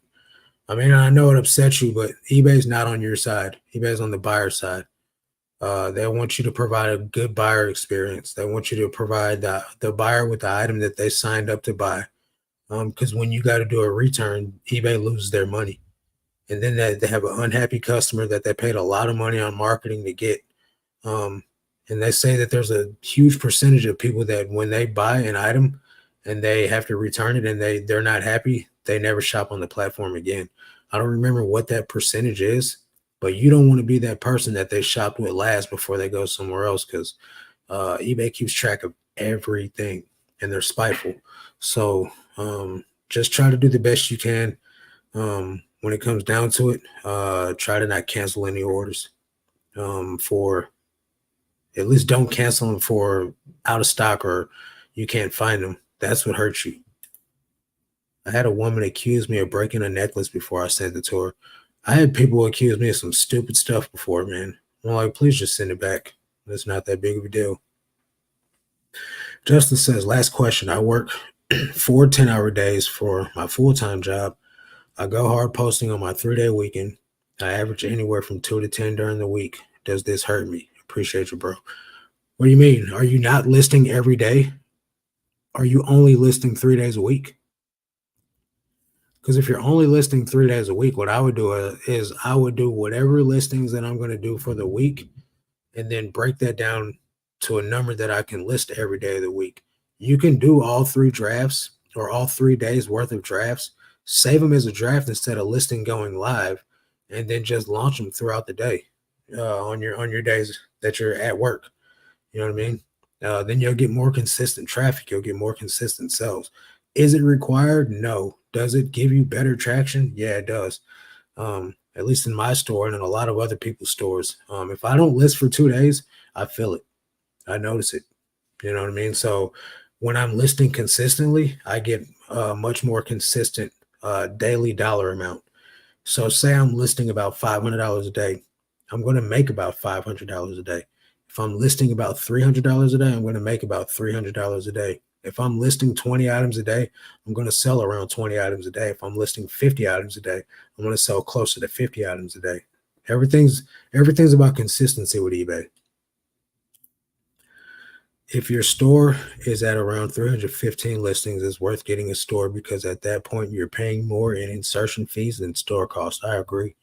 I mean, I know it upsets you, but eBay's not on your side. eBay's on the buyer side. They want you to provide a good buyer experience. They want you to provide the buyer with the item that they signed up to buy. Because when you got to do a return, eBay loses their money. And then they have an unhappy customer that they paid a lot of money on marketing to get. Um, and they say that there's a huge percentage of people that when they buy an item and they have to return it and they're not happy, they never shop on the platform again. I don't remember what that percentage is, but you don't want to be that person that they shopped with last before they go somewhere else, because eBay keeps track of everything and they're spiteful. So just try to do the best you can. When it comes down to it, try to not cancel any orders for At least don't cancel them for out of stock or you can't find them. That's what hurts you. I had a woman accuse me of breaking a necklace before I sent it to her. I had people accuse me of some stupid stuff before, man. I'm like, please just send it back. It's not that big of a deal. Justin says, last question. I work 4 10-hour days for my full-time job. I go hard posting on my 3-day weekend. I average anywhere from 2 to 10 during the week. Does this hurt me? Appreciate you, bro. What do you mean? Are you not listing every day? Are you only listing 3 days a week? Because if you're only listing 3 days a week, what I would do is I would do whatever listings that I'm going to do for the week and then break that down to a number that I can list every day of the week. You can do all 3 drafts or all 3 days worth of drafts, save them as a draft instead of listing going live, and then just launch them throughout the day on your days that you're at work. You know what I mean? Then you'll get more consistent traffic. You'll get more consistent sales. Is it required? No. Does it give you better traction? Yeah, it does. At least in my store and in a lot of other people's stores. If I don't list for 2 days, I feel it. I notice it. You know what I mean? So when I'm listing consistently, I get a much more consistent daily dollar amount. So say I'm listing about $500 a day. I'm going to make about $500 a day. If I'm listing about $300 a day, I'm going to make about $300 a day. If I'm listing 20 items a day, I'm going to sell around 20 items a day. If I'm listing 50 items a day, I'm going to sell closer to 50 items a day. Everything's about consistency with eBay. If your store is at around 315 listings, it's worth getting a store because at that point you're paying more in insertion fees than store cost. I agree.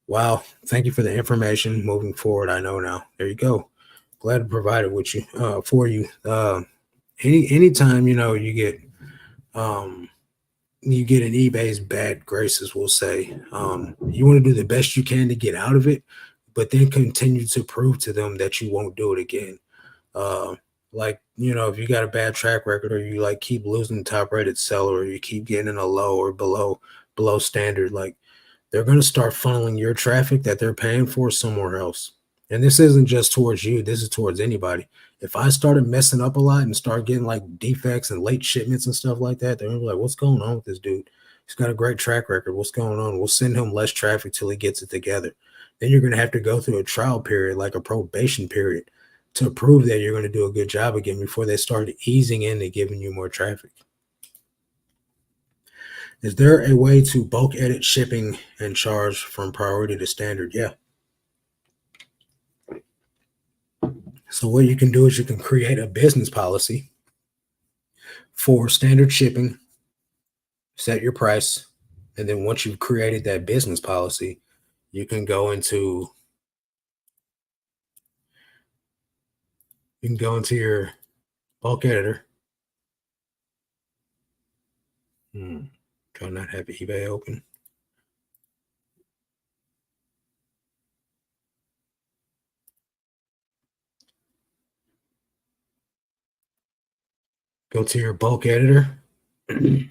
Wow. Thank you for the information. Moving forward, I know now. There you go. Glad to provide it with you for you. Anytime you get in eBay's bad graces, we'll say, you want to do the best you can to get out of it, but then continue to prove to them that you won't do it again. Like, if you got a bad track record or you like keep losing top rated seller or you keep getting in a low or below standard, like they're going to start funneling your traffic that they're paying for somewhere else. And this isn't just towards you, this is towards anybody. If I started messing up a lot and start getting like defects and late shipments and stuff like that, they're gonna be like, what's going on with this dude? He's got a great track record. What's going on? We'll send him less traffic till he gets it together. Then you're gonna have to go through a trial period, like a probation period, to prove that you're gonna do a good job again before they start easing into giving you more traffic. Is there a way to bulk edit shipping and charge from priority to standard? Yeah. So what you can do is you can create a business policy for standard shipping, set your price, and then once you've created that business policy, you can go into your bulk editor. Try not to have eBay open. Go to your bulk editor. And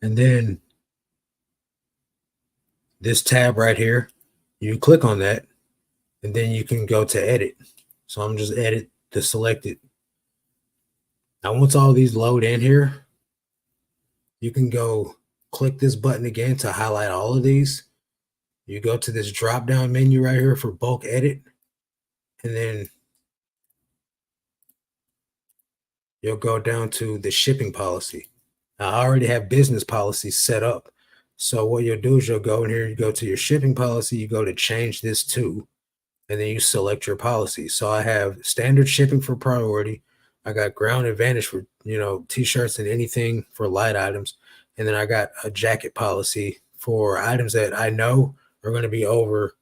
then this tab right here, you click on that, and then you can go to edit. So I'm just edit the selected. Now, once all these load in here, you can go click this button again to highlight all of these. You go to this drop down menu right here for bulk edit, and then you'll go down to the shipping policy. Now, I already have business policies set up. So what you'll do is you'll go in here, you go to your shipping policy, you go to change this to, and then you select your policy. So I have standard shipping for priority. I got ground advantage for, t-shirts and anything for light items. And then I got a jacket policy for items that I know are going to be over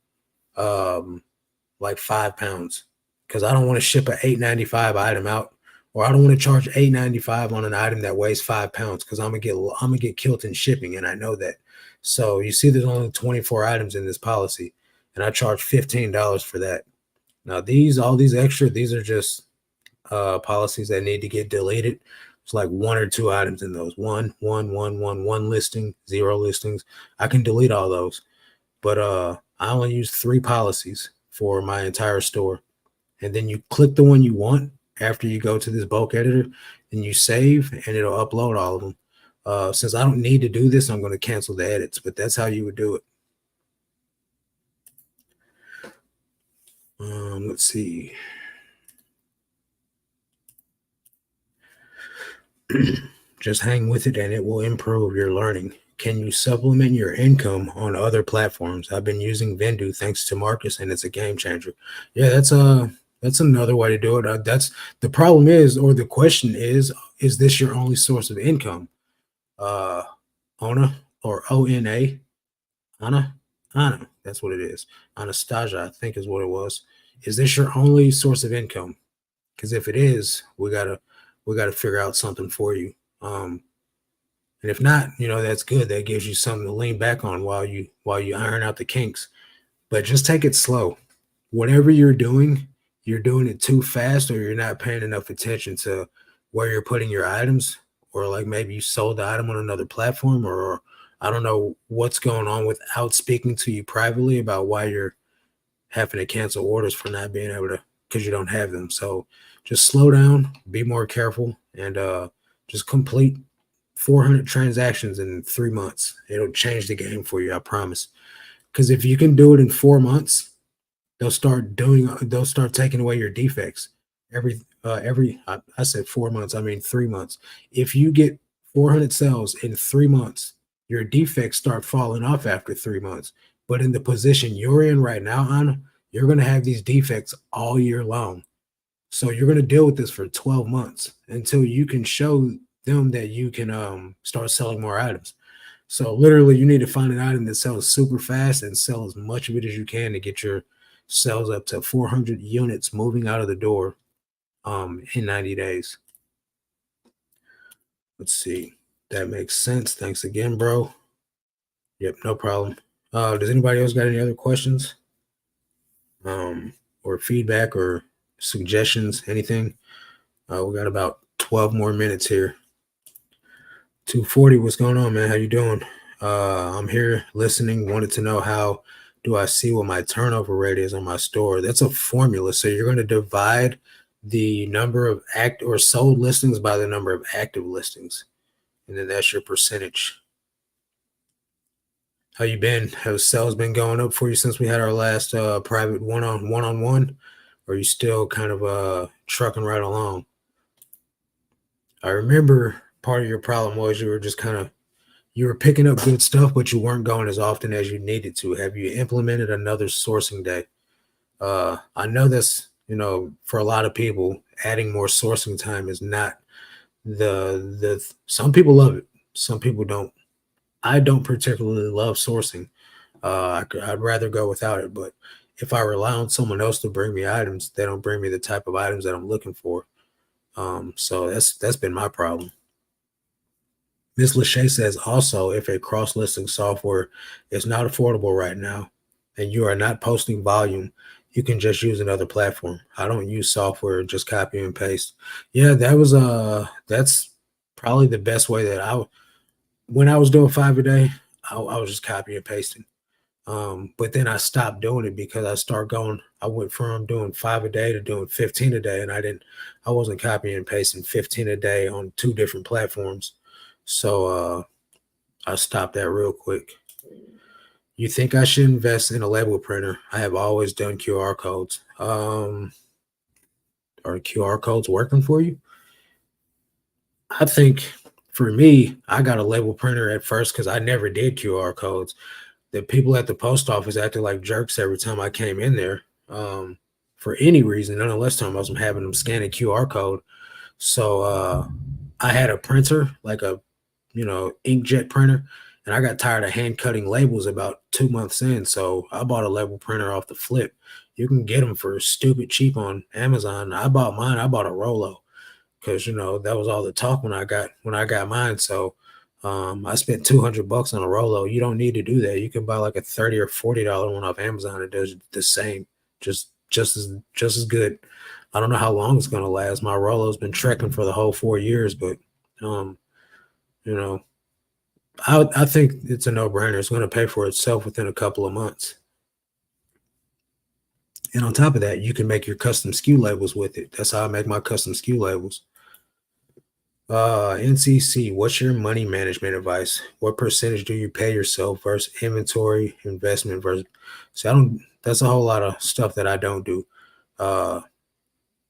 like 5 pounds, because I don't want to ship an $8.95 item out, or I don't want to charge $8.95 on an item that weighs 5 pounds, because I'm gonna get killed in shipping, and I know that. So you see, there's only 24 items in this policy, and I charge $15 for that. Now all these extra, these are just policies that need to get deleted. It's like 1 or 2 items in those. One listing, 0 listings. I can delete all those. But I only use 3 policies for my entire store. And then you click the one you want after you go to this bulk editor and you save and it'll upload all of them. Since I don't need to do this, I'm going to cancel the edits, but that's how you would do it. Let's see. Just hang with it and it will improve your learning. Can you supplement your income on other platforms? I've been using Vendu thanks to Marcus and it's a game changer. Yeah, that's another way to do it. That's the problem is, or the question is this your only source of income? Uh Ona or ONA? Anna? Anna, that's what it is. Anastasia, I think is what it was. Is this your only source of income? Because if it is, we gotta figure out something for you. And if not, that's good. That gives you something to lean back on while you iron out the kinks. But just take it slow. Whatever you're doing it too fast, or you're not paying enough attention to where you're putting your items, or like maybe you sold the item on another platform, or I don't know what's going on without speaking to you privately about why you're having to cancel orders for not being able to because you don't have them. So just slow down, be more careful, and just complete 400 transactions in 3 months. It'll change the game for you, I promise. Because if you can do it in 4 months, they'll start taking away your defects. I said 4 months, I mean 3 months. If you get 400 sales in 3 months, your defects start falling off after 3 months. But in the position you're in right now, Anna, you're going to have these defects all year long. So you're going to deal with this for 12 months until you can show them that you can start selling more items. So literally you need to find an item that sells super fast and sell as much of it as you can to get your sales up to 400 units moving out of the door in 90 days. Let's see. That makes sense. Thanks again, bro. Yep, no problem. Does anybody else got any other questions? Or feedback or suggestions, anything? We got about 12 more minutes here. 240, what's going on, man? How you doing? I'm here listening. Wanted to know, how do I see what my turnover rate is on my store? That's a formula. So you're going to divide the number of sold listings by the number of active listings, and then that's your percentage. How you been? Have sales been going up for you since we had our last private one-on-one, or are you still kind of trucking right along? I remember part of your problem was you were picking up good stuff, but you weren't going as often as you needed to. Have you implemented another sourcing day? I know that's, for a lot of people, adding more sourcing time is not some people love it. Some people don't. I don't particularly love sourcing. I'd rather go without it, but if I rely on someone else to bring me items, they don't bring me the type of items that I'm looking for. So that's been my problem. Ms. Lachey says also, if a cross-listing software is not affordable right now and you are not posting volume, you can just use another platform. I don't use software, just copy and paste. Yeah, that's probably the best way that when I was doing 5 a day, I was just copy and pasting. But then I stopped doing it because I went from doing 5 a day to doing 15 a day, and I wasn't copying and pasting 15 a day on 2 different platforms. So I stopped that real quick. You think I should invest in a label printer? I have always done QR codes. Are QR codes working for you? I think for me, I got a label printer at first because I never did QR codes. The people at the post office acted like jerks every time I came in there, for any reason, unless time I was having them scan a QR code. So I had a printer, like a inkjet printer, and I got tired of hand cutting labels about 2 months in. So I bought a label printer off the flip. You can get them for stupid cheap on Amazon. I bought mine. I bought a Rollo because that was all the talk when I got mine. So I spent $200 on a Rollo. You don't need to do that. You can buy like a $30 or $40 one off Amazon. It does the same, just as good. I don't know how long it's gonna last. My Rollo's been trekking for the whole 4 years, but you know, I think it's a no-brainer. It's going to pay for itself within a couple of months. And on top of that, you can make your custom SKU labels with it. That's how I make my custom SKU labels. NCC, what's your money management advice? What percentage do you pay yourself versus inventory investment versus? So I don't. That's a whole lot of stuff that I don't do. Uh,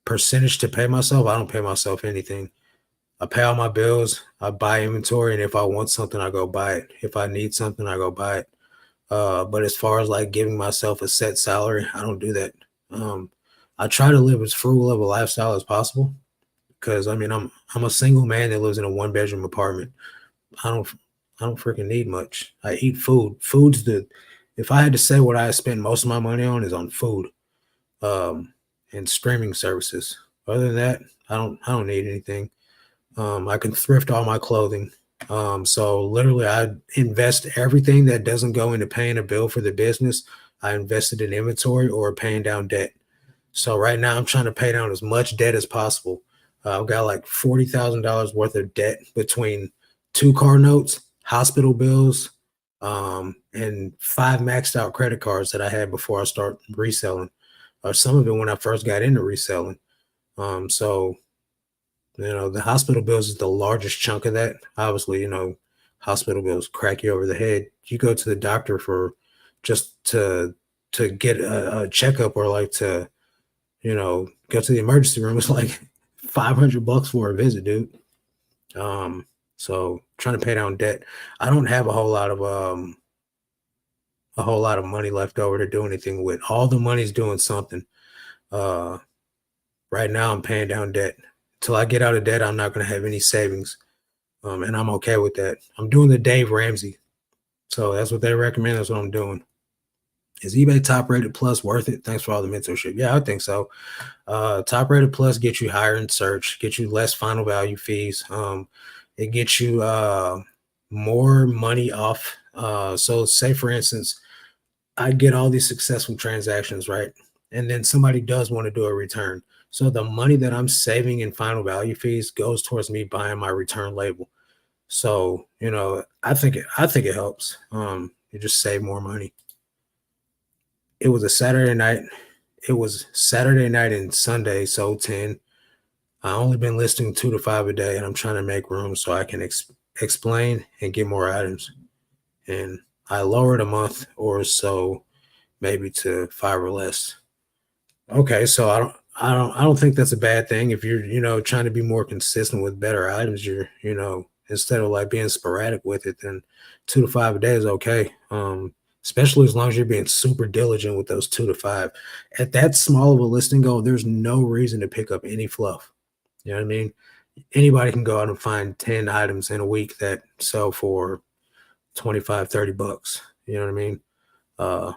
Percentage to pay myself. I don't pay myself anything. I pay all my bills. I buy inventory, and if I want something, I go buy it. If I need something, I go buy it. But as far as like giving myself a set salary, I don't do that. I try to live as frugal of a lifestyle as possible because I mean I'm a single man that lives in a 1 bedroom apartment. I don't I don't freaking need much. I eat food. Food's the if I had to say what I spend most of my money on is on food, um, and streaming services. Other than that, I don't need anything. I can thrift all my clothing. So literally, I invest everything that doesn't go into paying a bill for the business. I invested in inventory or paying down debt. So right now, I'm trying to pay down as much debt as possible. I've got like $40,000 worth of debt between 2 car notes, hospital bills, and 5 maxed out credit cards that I had before I start reselling, or some of it when I first got into reselling. So the hospital bills is the largest chunk of that. Obviously, hospital bills crack you over the head. You go to the doctor for just to get a checkup or like to, go to the emergency room. It's like $500 for a visit, dude. So trying to pay down debt. I don't have a whole lot of money left over to do anything with. All the money's doing something. Uh, right now I'm paying down debt. Till I get out of debt, I'm not going to have any savings. And I'm okay with that. I'm doing the Dave Ramsey. So that's what they recommend. That's what I'm doing. Is eBay Top Rated Plus worth it? Thanks for all the mentorship. Yeah, I think so. Top Rated Plus gets you higher in search, gets you less final value fees. It gets you more money off. So say for instance, I get all these successful transactions, right? And then somebody does want to do a return. So the money that I'm saving in final value fees goes towards me buying my return label. So, I think it helps. You just save more money. It was a Saturday night. It was Saturday night and Sunday, so 10. I only been listing 2 to 5 a day, and I'm trying to make room so I can explain and get more items. And I lowered a month or so, maybe to 5 or less. Okay, so I don't think that's a bad thing. If you're, trying to be more consistent with better items, instead of like being sporadic with it, then 2 to 5 a day is okay. Especially as long as you're being super diligent with those 2 to 5. At that small of a listing goal, there's no reason to pick up any fluff. You know what I mean? Anybody can go out and find 10 items in a week that sell for 25, $30. You know what I mean? Uh,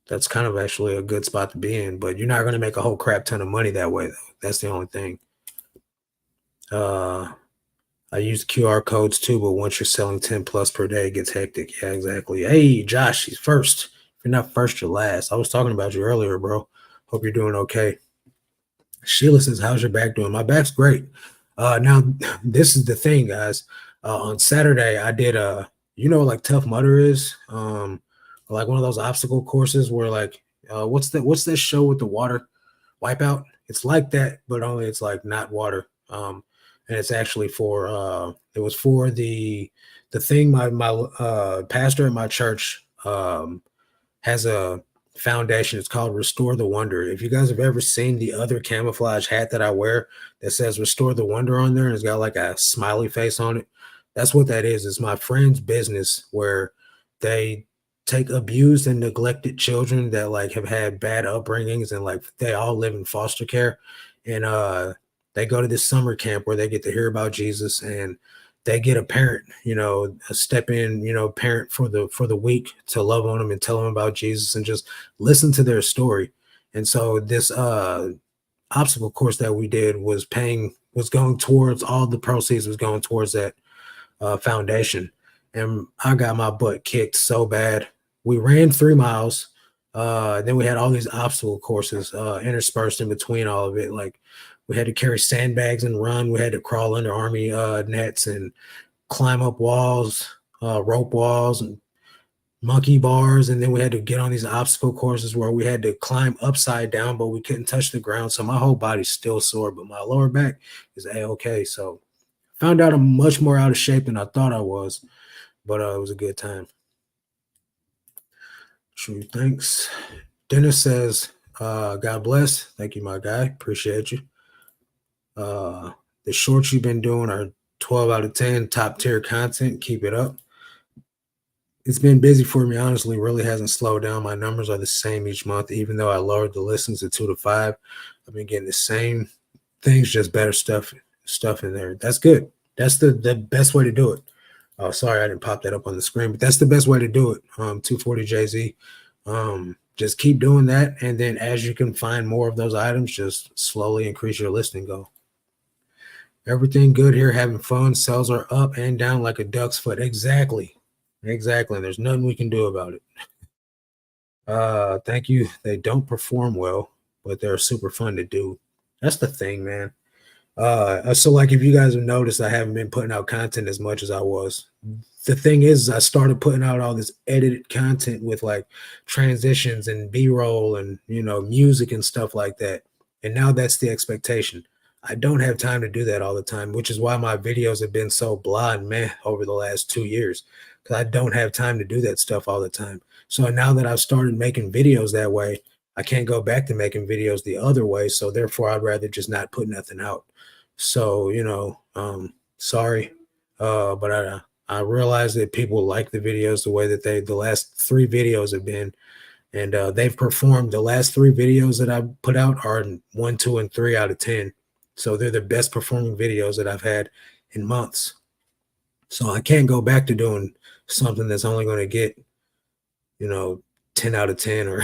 that's kind of actually a good spot to be in, but you're not going to make a whole crap ton of money that way, though. That's the only thing. I use QR codes too, but once you're selling 10 plus per day, it gets hectic. Yeah, exactly. Hey, Josh, he's first. If you're not first, you're last. I was talking about you earlier, bro. Hope you're doing okay. Sheila says, how's your back doing? My back's great. Now, this is the thing, guys. On Saturday, I did like Tough Mudder is, like one of those obstacle courses where like, what's that show with the water Wipeout? It's like that, but only it's like not water. And it's actually for it was for the thing my pastor at my church has a foundation. It's called Restore the Wonder. If you guys have ever seen the other camouflage hat that I wear that says Restore the Wonder on there and it's got like a smiley face on it, that's what that is. It's my friend's business where they take abused and neglected children that like have had bad upbringings and like they all live in foster care, and they go to this summer camp where they get to hear about Jesus, and they get a parent, a step in, parent for the week to love on them and tell them about Jesus and just listen to their story. And so this obstacle course that we did was going towards all the proceeds was going towards that foundation. And I got my butt kicked so bad. We ran 3 miles. Then we had all these obstacle courses interspersed in between all of it. Like we had to carry sandbags and run. We had to crawl under army nets and climb up walls, rope walls, and monkey bars, and then we had to get on these obstacle courses where we had to climb upside down, but we couldn't touch the ground. So my whole body's still sore, but my lower back is a-okay. So found out I'm much more out of shape than I thought I was, but it was a good time. True, thanks. Dennis says, God bless. Thank you, my guy. Appreciate you. The shorts you've been doing are 12 out of 10, top tier content. Keep it up. It's been busy for me, honestly. Really hasn't slowed down. My numbers are the same each month, even though I lowered the listings to 2 to 5. I've been getting the same things, just better stuff in there. That's good. That's the best way to do it. Oh, sorry, I didn't pop that up on the screen, but that's the best way to do it. 240 JZ. Just keep doing that, and then as you can find more of those items, just slowly increase your listing goal. Everything good here, having fun. Sales are up and down like a duck's foot. Exactly. And there's nothing we can do about it. Thank you. They don't perform well, but they're super fun to do. That's the thing, man. So like if you guys have noticed, I haven't been putting out content as much as I was. The thing is, I started putting out all this edited content with like transitions and B-roll and music and stuff like that. And now that's the expectation. I don't have time to do that all the time, which is why my videos have been so blah and meh over the last 2 years, because I don't have time to do that stuff all the time. So now that I've started making videos that way, I can't go back to making videos the other way. So therefore, I'd rather just not put nothing out. So, sorry. But I realize that people like the videos the way that the last 3 videos have been, and they've performed. The last 3 videos that I put out are 1, 2, and 3 out of 10. So they're the best performing videos that I've had in months. So I can't go back to doing something that's only going to get, 10 out of 10 or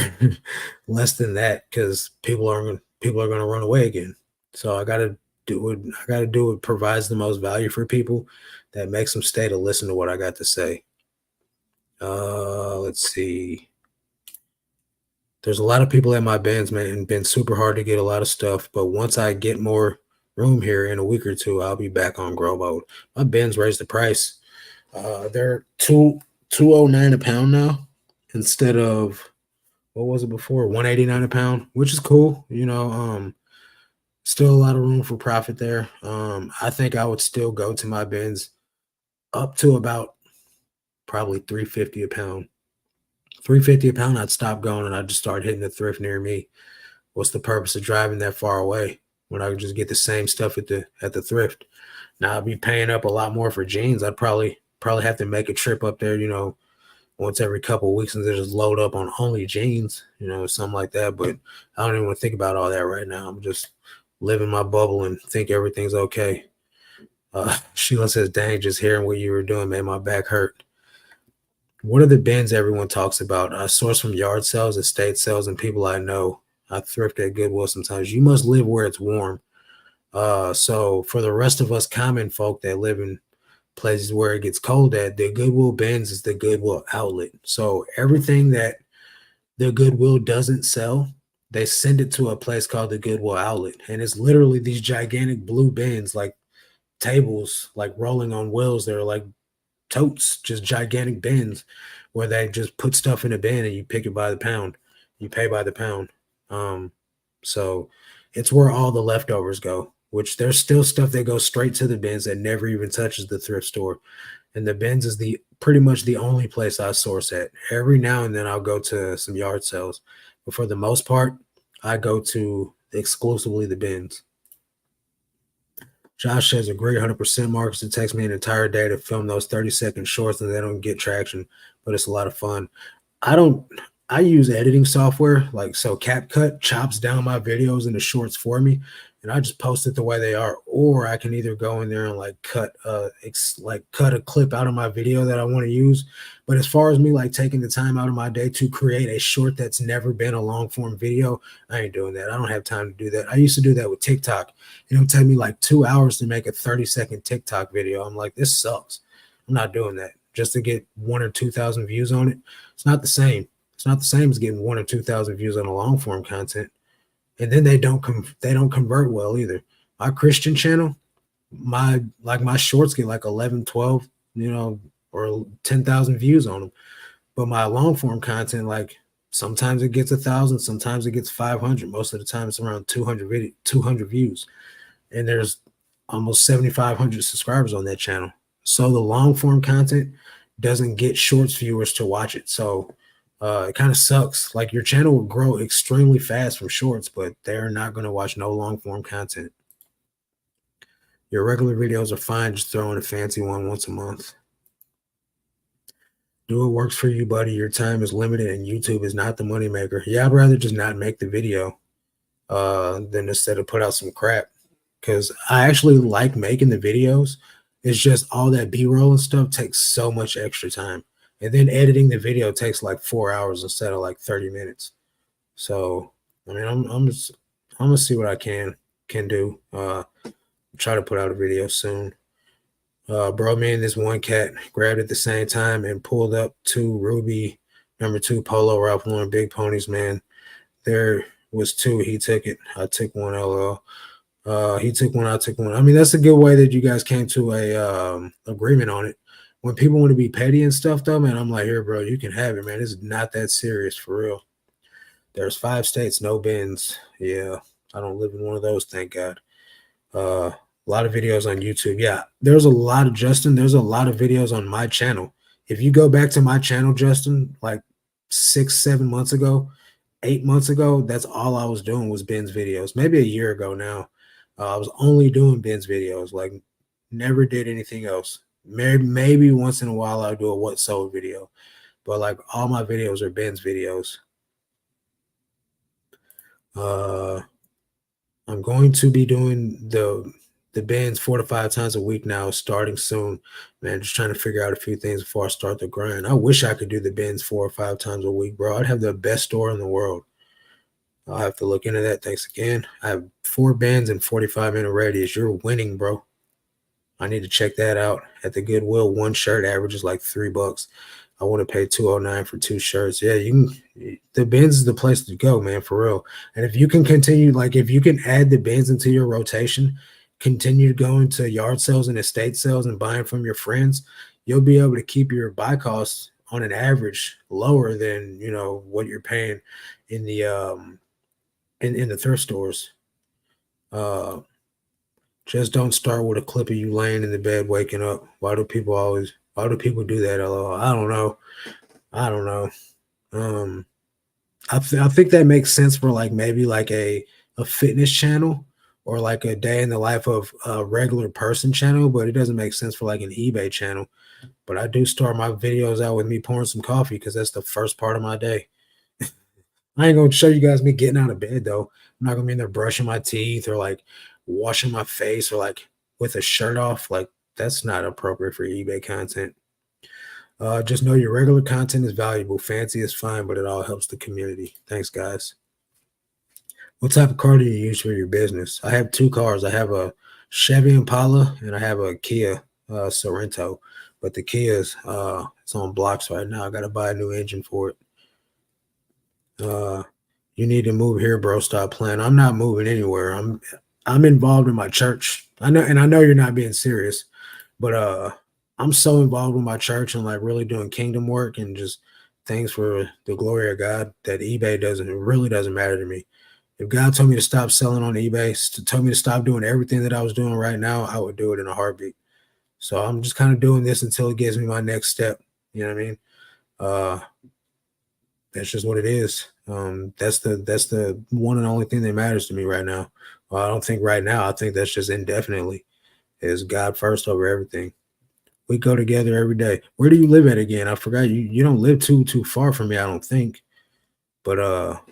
less than that, because people are going to run away again. So I got to do what provides the most value for people, that makes them stay to listen to what I got to say. Let's see. There's a lot of people at my bins, man, and been super hard to get a lot of stuff. But once I get more room here in a week or two, I'll be back on grow mode. My bins raised the price. They're $209 a pound now, instead of, what was it before, $189 a pound, which is cool. Still a lot of room for profit there. I think I would still go to my bins up to about probably $350 a pound. $350 a pound, I'd stop going and I'd just start hitting the thrift near me. What's the purpose of driving that far away when I could just get the same stuff at the thrift? Now I'd be paying up a lot more for jeans. I'd probably have to make a trip up there, once every couple of weeks, and just load up on only jeans, something like that. But I don't even want to think about all that right now. I'm just living my bubble and think everything's okay. Sheila says, dang, just hearing what you were doing made my back hurt. What are the bins everyone talks about? I source from yard sales, estate sales, and people I know. I thrift at Goodwill sometimes. You must live where it's warm. So for the rest of us common folk that live in places where it gets cold at, the Goodwill bins is the Goodwill outlet. So everything that the Goodwill doesn't sell, they send it to a place called the Goodwill outlet. And it's literally these gigantic blue bins, like tables, like rolling on wheels. They're like totes, just gigantic bins where they just put stuff in a bin and you pick it by the pound. You pay by the pound. So it's where all the leftovers go, which there's still stuff that goes straight to the bins that never even touches the thrift store. And the bins is pretty much the only place I source at. Every now and then I'll go to some yard sales, but for the most part, I go to exclusively the bins. Josh says, agree 100%. Marcus, it takes me an entire day to film those 30-second shorts and they don't get traction, but it's a lot of fun. I use editing software, so CapCut chops down my videos into shorts for me, and I just post it the way they are. Or I can either go in there and cut a clip out of my video that I want to use. But as far as me taking the time out of my day to create a short that's never been a long form video, I ain't doing that. I don't have time to do that. I used to do that with TikTok. It would take me 2 hours to make a 30-second TikTok video. I'm like, this sucks. I'm not doing that just to get 1,000 or 2,000 views on it. It's not the same. It's not the same as getting 1,000 or 2,000 views on a long form content. And then they don't convert well either. My Christian channel, my shorts get 11, 12, or 10,000 views on them. But my long form content, like sometimes it gets 1,000, sometimes it gets 500. Most of the time, it's around 200 views, and there's almost 7,500 subscribers on that channel. So the long form content doesn't get shorts viewers to watch it. So it kind of sucks. Like your channel will grow extremely fast from shorts, but they're not going to watch no long form content. Your regular videos are fine. Just throw in a fancy one once a month. Do what works for you, buddy. Your time is limited and YouTube is not the moneymaker. Yeah, I'd rather just not make the video than instead of put out some crap. Because I actually like making the videos. It's just all that B-roll and stuff takes so much extra time. And then editing the video takes like 4 hours instead of like 30 minutes. So I mean I'm gonna see what I can do. Try to put out a video soon. Bro, me and this one cat grabbed at the same time and pulled up two Ruby #2 Polo Ralph Lauren big ponies, man. There was two. He took it. I took one. LOL. He took one. I took one. I mean, that's a good way that you guys came to a agreement on it. When people want to be petty and stuff, though, man, I'm like, here, bro, you can have it, man. It's not that serious for real. There's 5 states, no bins. Yeah, I don't live in one of those, thank God. A lot of videos on YouTube. Yeah, there's a lot of Justin. There's a lot of videos on my channel. If you go back to my channel, Justin, like 6, 7 months ago, 8 months ago, that's all I was doing was Ben's videos. Maybe a year ago now, I was only doing Ben's videos. Like, never did anything else. Maybe once in a while I'll do a what sold video, but like all my videos are Ben's videos. I'm going to be doing the bins 4 to 5 times a week now, starting soon. Man, just trying to figure out a few things before I start the grind. I wish I could do the bins 4 or 5 times a week, bro. I'd have the best store in the world. I'll have to look into that. Thanks again. I have 4 bins and 45-minute radius. You're winning, bro. I need to check that out at the Goodwill. One shirt averages like $3. I want to pay $209 for 2 shirts. Yeah, you can. The bins is the place to go, man, for real. And if you can continue, like if you can add the bins into your rotation, continue going to yard sales and estate sales and buying from your friends, you'll be able to keep your buy costs on an average lower than what you're paying in the in the thrift stores. Just don't start with a clip of you laying in the bed waking up. Why do people do that? LOL. I don't know. I think that makes sense for like maybe like a fitness channel or like a day in the life of a regular person channel, but it doesn't make sense for like an eBay channel. But I do start my videos out with me pouring some coffee because that's the first part of my day. I ain't gonna show you guys me getting out of bed though. I'm not gonna be in there brushing my teeth or like washing my face or like with a shirt off. Like that's not appropriate for eBay content. Just know your regular content is valuable. Fancy is fine, but it all helps the community. Thanks, guys. What type of car do you use for your business? I have 2 cars. I have a Chevy Impala and I have a Kia Sorento. But the Kia's it's on blocks right now. I got to buy a new engine for it. You need to move here, bro. Stop playing. I'm not moving anywhere. I'm involved in my church. I know you're not being serious, but I'm so involved with my church and like really doing kingdom work and just things for the glory of God that eBay really doesn't matter to me. If God told me to stop selling on eBay, told me to stop doing everything that I was doing right now, I would do it in a heartbeat. So I'm just kind of doing this until it gives me my next step. You know what I mean? That's just what it is. That's the one and only thing that matters to me right now. Well, I don't think right now. I think that's just indefinitely is God first over everything. We go together every day. Where do you live at again? I forgot. You don't live too far from me, I don't think. But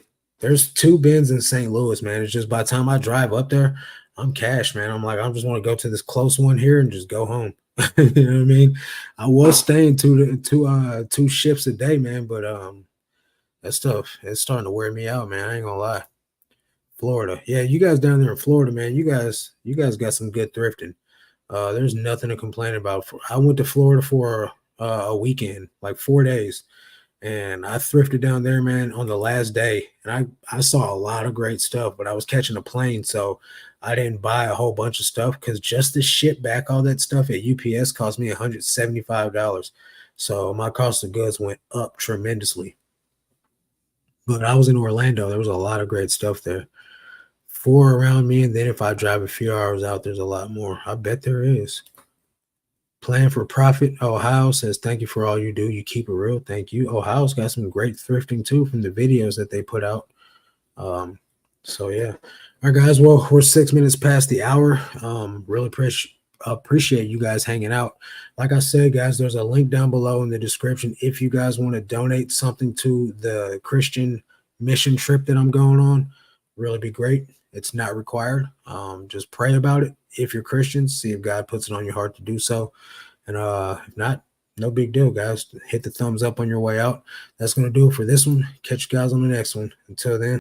there's 2 bins in St. Louis, man. It's just by the time I drive up there, I'm cash, man. I'm like, I just want to go to this close one here and just go home. You know what I mean? I was staying 2 shifts a day, man, but that stuff it's starting to wear me out, man. I ain't gonna lie. Florida, yeah, you guys down there in Florida, man. You guys got some good thrifting. There's nothing to complain about. I went to Florida for a weekend, like 4 days, and I thrifted down there, man, on the last day. And I saw a lot of great stuff, but I was catching a plane, so I didn't buy a whole bunch of stuff because just to ship back all that stuff at UPS cost me $175. So my cost of goods went up tremendously. But I was in Orlando. There was a lot of great stuff there. 4 around me, and then if I drive a few hours out, there's a lot more. I bet there is. Plan for Profit Ohio says, "Thank you for all you do. You keep it real." Thank you. Ohio's got some great thrifting too from the videos that they put out. So yeah. All right, guys. Well, we're 6 minutes past the hour. Really appreciate you guys hanging out. Like I said, guys, there's a link down below in the description if you guys want to donate something to the Christian mission trip that I'm going on. Really be great. It's not required. Just pray about it. If you're Christian, see if God puts it on your heart to do so. And if not, no big deal, guys. Hit the thumbs up on your way out. That's going to do it for this one. Catch you guys on the next one. Until then.